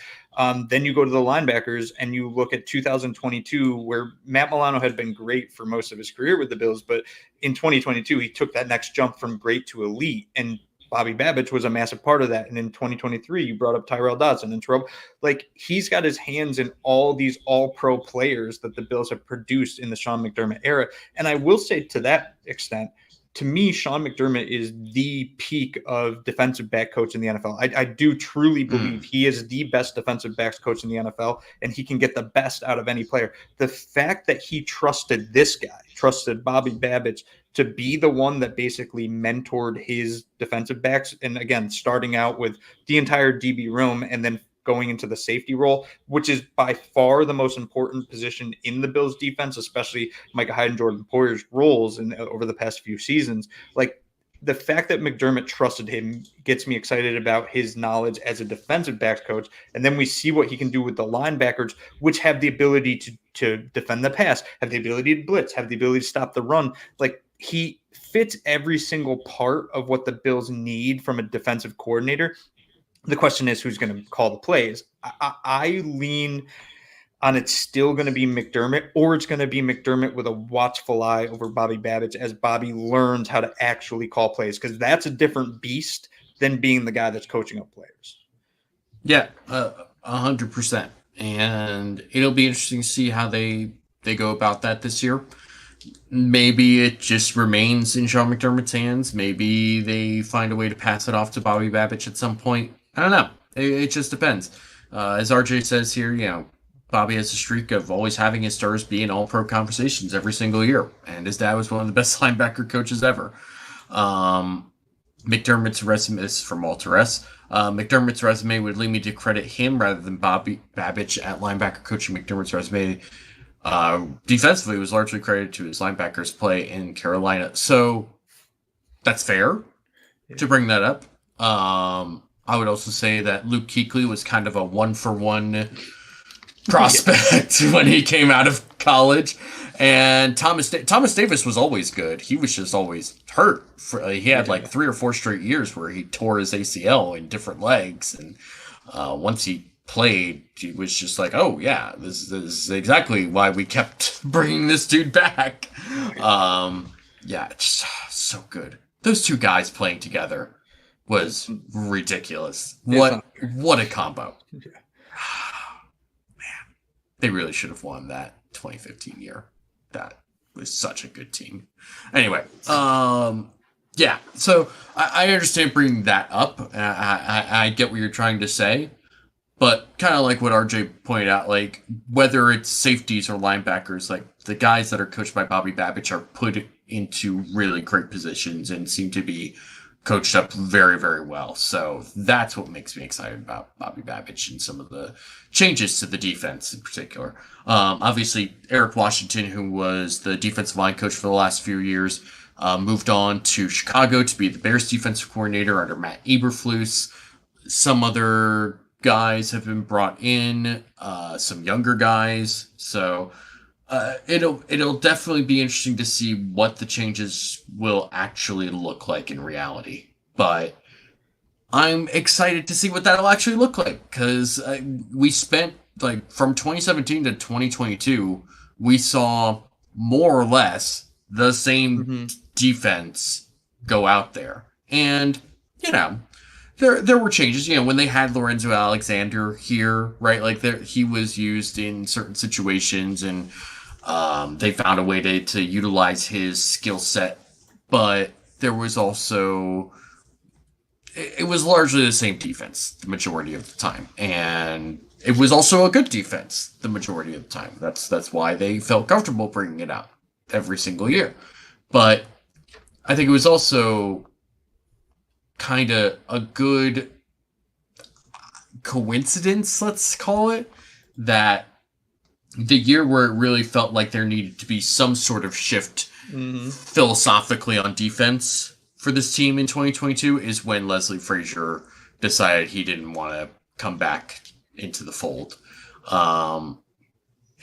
Then you go to the linebackers and you look at 2022, where Matt Milano had been great for most of his career with the Bills, but in 2022, he took that next jump from great to elite, and Bobby Babich was a massive part of that. And in 2023, you brought up Tyrell Dodson and Terrell. Like, he's got his hands in all these all-pro players that the Bills have produced in the Sean McDermott era. And I will say, to that extent, to me, Sean McDermott is the peak of defensive back coach in the NFL. I do truly believe he is the best defensive backs coach in the NFL, and he can get the best out of any player. The fact that he trusted this guy, trusted Bobby Babich, to be the one that basically mentored his defensive backs. And again, starting out with the entire DB room and then going into the safety role, which is by far the most important position in the Bills defense, especially Micah Hyde and Jordan Poyer's roles over the past few seasons. Like, the fact that McDermott trusted him gets me excited about his knowledge as a defensive backs coach. And then we see what he can do with the linebackers, which have the ability to defend the pass, have the ability to blitz, have the ability to stop the run. Like, he fits every single part of what the Bills need from a defensive coordinator. The question is, who's going to call the plays? I lean on it's still going to be McDermott, or it's going to be McDermott with a watchful eye over Bobby Babich as Bobby learns how to actually call plays, because that's a different beast than being the guy that's coaching up players. Yeah, 100%. And it'll be interesting to see how they go about that this year. Maybe it just remains in Sean McDermott's hands. Maybe they find a way to pass it off to Bobby Babich at some point. I don't know. It just depends. As RJ says here, Bobby has a streak of always having his stars be in all-pro conversations every single year. And his dad was one of the best linebacker coaches ever. McDermott's resume is from Walter S. McDermott's resume would lead me to credit him rather than Bobby Babich at linebacker coaching. McDermott's resume defensively was largely credited to his linebackers play in Carolina. So that's fair to bring that up. I would also say that Luke Kuechly was kind of a one-for-one prospect when he came out of college. And Thomas Davis was always good. He was just always hurt. He had like 3 or 4 straight years where he tore his ACL in different legs. And once he played, he was just like, oh yeah, this is exactly why we kept bringing this dude back. Just so good. Those two guys playing together was ridiculous. What a combo. Man, they really should have won that 2015 year. That was such a good team. Anyway, so I understand bringing that up. I get what you're trying to say. But kind of like what RJ pointed out, like whether it's safeties or linebackers, like the guys that are coached by Bobby Babich are put into really great positions and seem to be coached up very, very well. So that's what makes me excited about Bobby Babich and some of the changes to the defense in particular. Obviously, Eric Washington, who was the defensive line coach for the last few years, moved on to Chicago to be the Bears defensive coordinator under Matt Eberflus. Some other guys have been brought in, some younger guys. So it'll definitely be interesting to see what the changes will actually look like in reality. But I'm excited to see what that'll actually look like, because we spent, like, from 2017 to 2022, we saw more or less the same defense go out there. And, you know, there were changes, you know, when they had Lorenzo Alexander here, right? Like, he was used in certain situations, and they found a way to utilize his skill set. But there was also, it was largely the same defense the majority of the time. And it was also a good defense the majority of the time. That's why they felt comfortable bringing it out every single year. But I think it was also kind of a good coincidence, let's call it, that the year where it really felt like there needed to be some sort of shift philosophically on defense for this team in 2022 is when Leslie Frazier decided he didn't want to come back into the fold.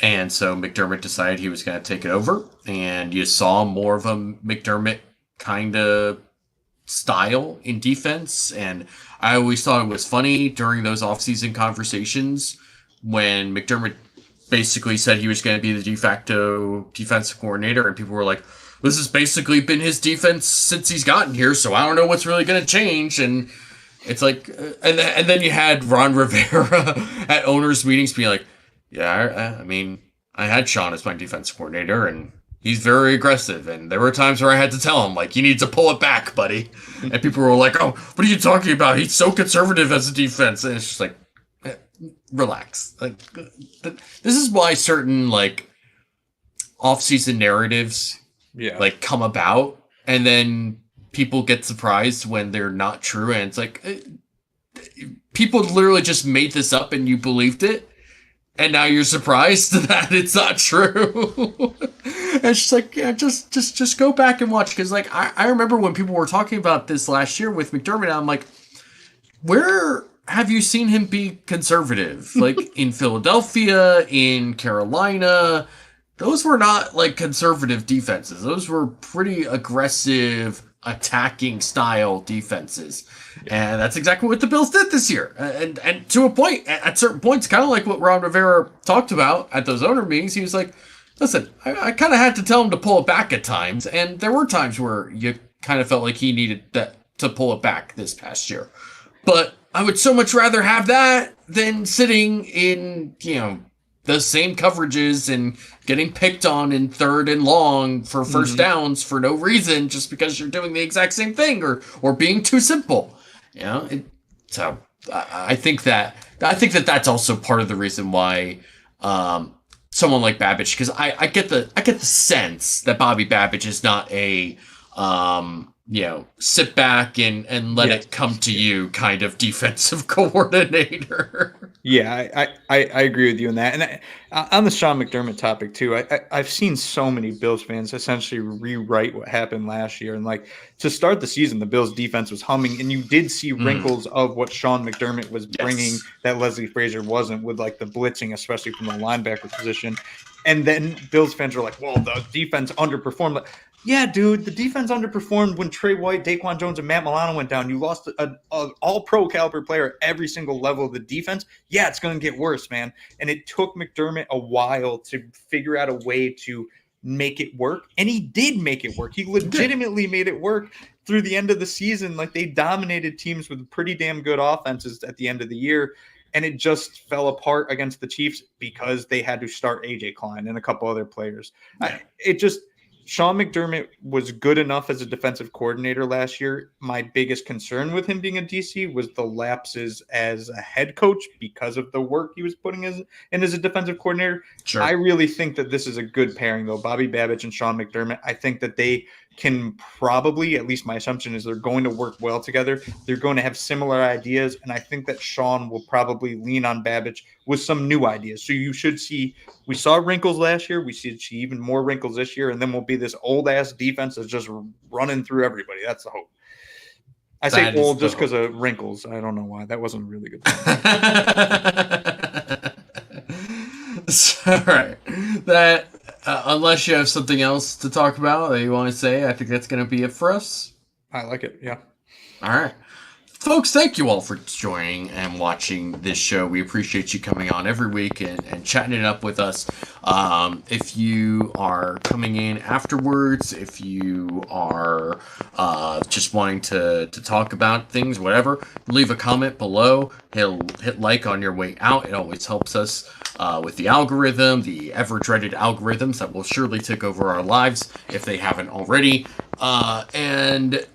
And so McDermott decided he was going to take it over, and you saw more of a McDermott kind of style in defense. And I always thought it was funny during those offseason conversations when McDermott basically said he was going to be the de facto defensive coordinator, and people were like, this has basically been his defense since he's gotten here, so I don't know what's really going to change. And it's like, and then you had Ron Rivera at owners' meetings being like, yeah, I mean, I had Sean as my defense coordinator, and he's very aggressive. And there were times where I had to tell him, like, you need to pull it back, buddy. And people were like, oh, what are you talking about? He's so conservative as a defense. And it's just like, relax. Like, this is why certain, like, off-season narratives, like, come about, and then people get surprised when they're not true. And it's like, people literally just made this up and you believed it. And now you're surprised that it's not true. It's just like, yeah, just go back and watch. Because, like, I remember when people were talking about this last year with McDermott, I'm like, where have you seen him be conservative? Like, in Philadelphia, in Carolina, those were not, like, conservative defenses. Those were pretty aggressive, attacking style defenses. And that's exactly what the Bills did this year. And to a point, at certain points, kind of like what Ron Rivera talked about at those owner meetings, he was like, listen, I kind of had to tell him to pull it back at times. And there were times where you kind of felt like he needed to pull it back this past year. But I would so much rather have that than sitting in, you know, the same coverages and getting picked on in third and long for first downs for no reason, just because you're doing the exact same thing or being too simple. You know, so I think that's also part of the reason why someone like Babich, because I get the sense that Bobby Babich is not a you know, sit back and let it come to you kind of defensive coordinator. Yeah, I agree with you on that. And on the Sean McDermott topic too, I've seen so many Bills fans essentially rewrite what happened last year. And, like, to start the season, the Bills defense was humming, and you did see wrinkles of what Sean McDermott was bringing that Leslie Frazier wasn't, with, like, the blitzing, especially from the linebacker position. And then Bills fans were like, well, the defense underperformed. Like, yeah, dude, the defense underperformed when Trey White, Daquan Jones, and Matt Milano went down. You lost an all-pro caliber player at every single level of the defense. Yeah, it's going to get worse, man. And it took McDermott a while to figure out a way to make it work. And he did make it work. He legitimately made it work through the end of the season. Like, they dominated teams with pretty damn good offenses at the end of the year. And it just fell apart against the Chiefs because they had to start A.J. Klein and a couple other players. Sean McDermott was good enough as a defensive coordinator last year. My biggest concern with him being a DC was the lapses as a head coach because of the work he was putting in as a defensive coordinator. Sure. I really think that this is a good pairing, though. Bobby Babich and Sean McDermott, I think that they can probably, at least my assumption is, they're going to work well together. They're going to have similar ideas, and I think that Sean will probably lean on Babich with some new ideas. So you should see, we saw wrinkles last year, we should see even more wrinkles this year, and then we'll be this old-ass defense that's just running through everybody. That's the hope. I say old just because of wrinkles. I don't know why. That wasn't a really good point. All right. That unless you have something else to talk about that you want to say, I think that's going to be it for us. I like it. Yeah. All right. Folks, thank you all for joining and watching this show. We appreciate you coming on every week and chatting it up with us. If you are coming in afterwards, if you are just wanting to talk about things, whatever, leave a comment below. Hit like on your way out. It always helps us with the algorithm, the ever-dreaded algorithms that will surely take over our lives if they haven't already. And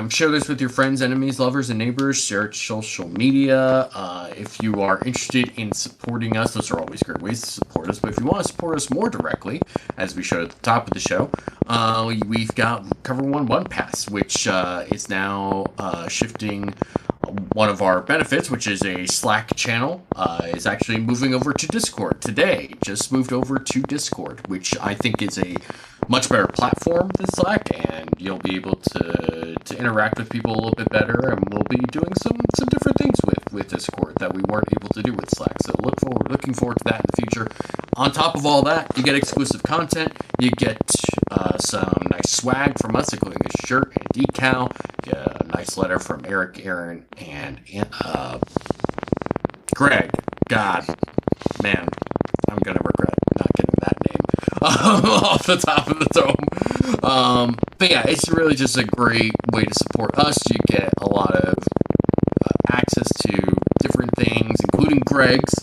share this with your friends, enemies, lovers, and neighbors. Share it social media. If you are interested in supporting us, those are always great ways to support us. But if you want to support us more directly, as we showed at the top of the show, we've got Cover One Pass, which is now shifting. One of our benefits, which is a Slack channel, is actually moving over to Discord today. Just moved over to Discord, which I think is a much better platform than Slack, and you'll be able to interact with people a little bit better, and we'll be doing some different things with Discord that we weren't able to do with Slack. So looking forward to that in the future. On top of all that, you get exclusive content, you get some nice swag from us, including a shirt and a decal, you get a nice letter from Eric, Aaron, and Greg. God, man, I'm gonna regret not getting that name off the top of the dome. But yeah, it's really just a great way to support us. You get a lot of access to different things, including Greg's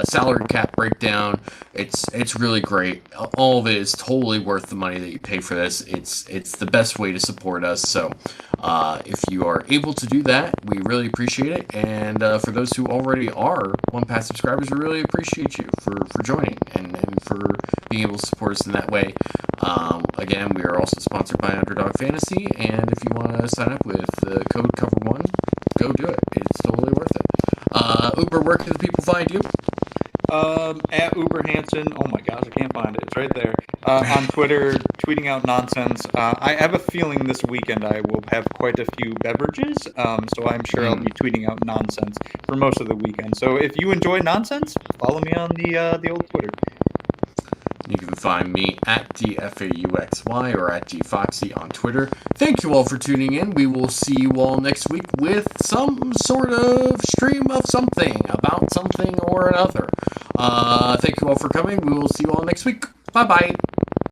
salary cap breakdown. It's really great. All of it is totally worth the money that you pay for this. It's the best way to support us. So if you are able to do that, we really appreciate it. And for those who already are One Pass subscribers, we really appreciate you for joining and for being able to support us in that way. Again, we are also sponsored by Underdog Fantasy, and if you want to sign up with the code COVER1, go do it. It's totally worth it. Uber, where can the people find you? At UberHansen. Oh my gosh, I can't find it. It's right there. On Twitter, tweeting out nonsense. I have a feeling this weekend I will have quite a few beverages, so I'm sure I'll be tweeting out nonsense for most of the weekend. So if you enjoy nonsense, follow me on the old Twitter. You can find me at DFAUXY or at DFoxy on Twitter. Thank you all for tuning in. We will see you all next week with some sort of stream of something about something or another. Thank you all for coming. We will see you all next week. Bye-bye.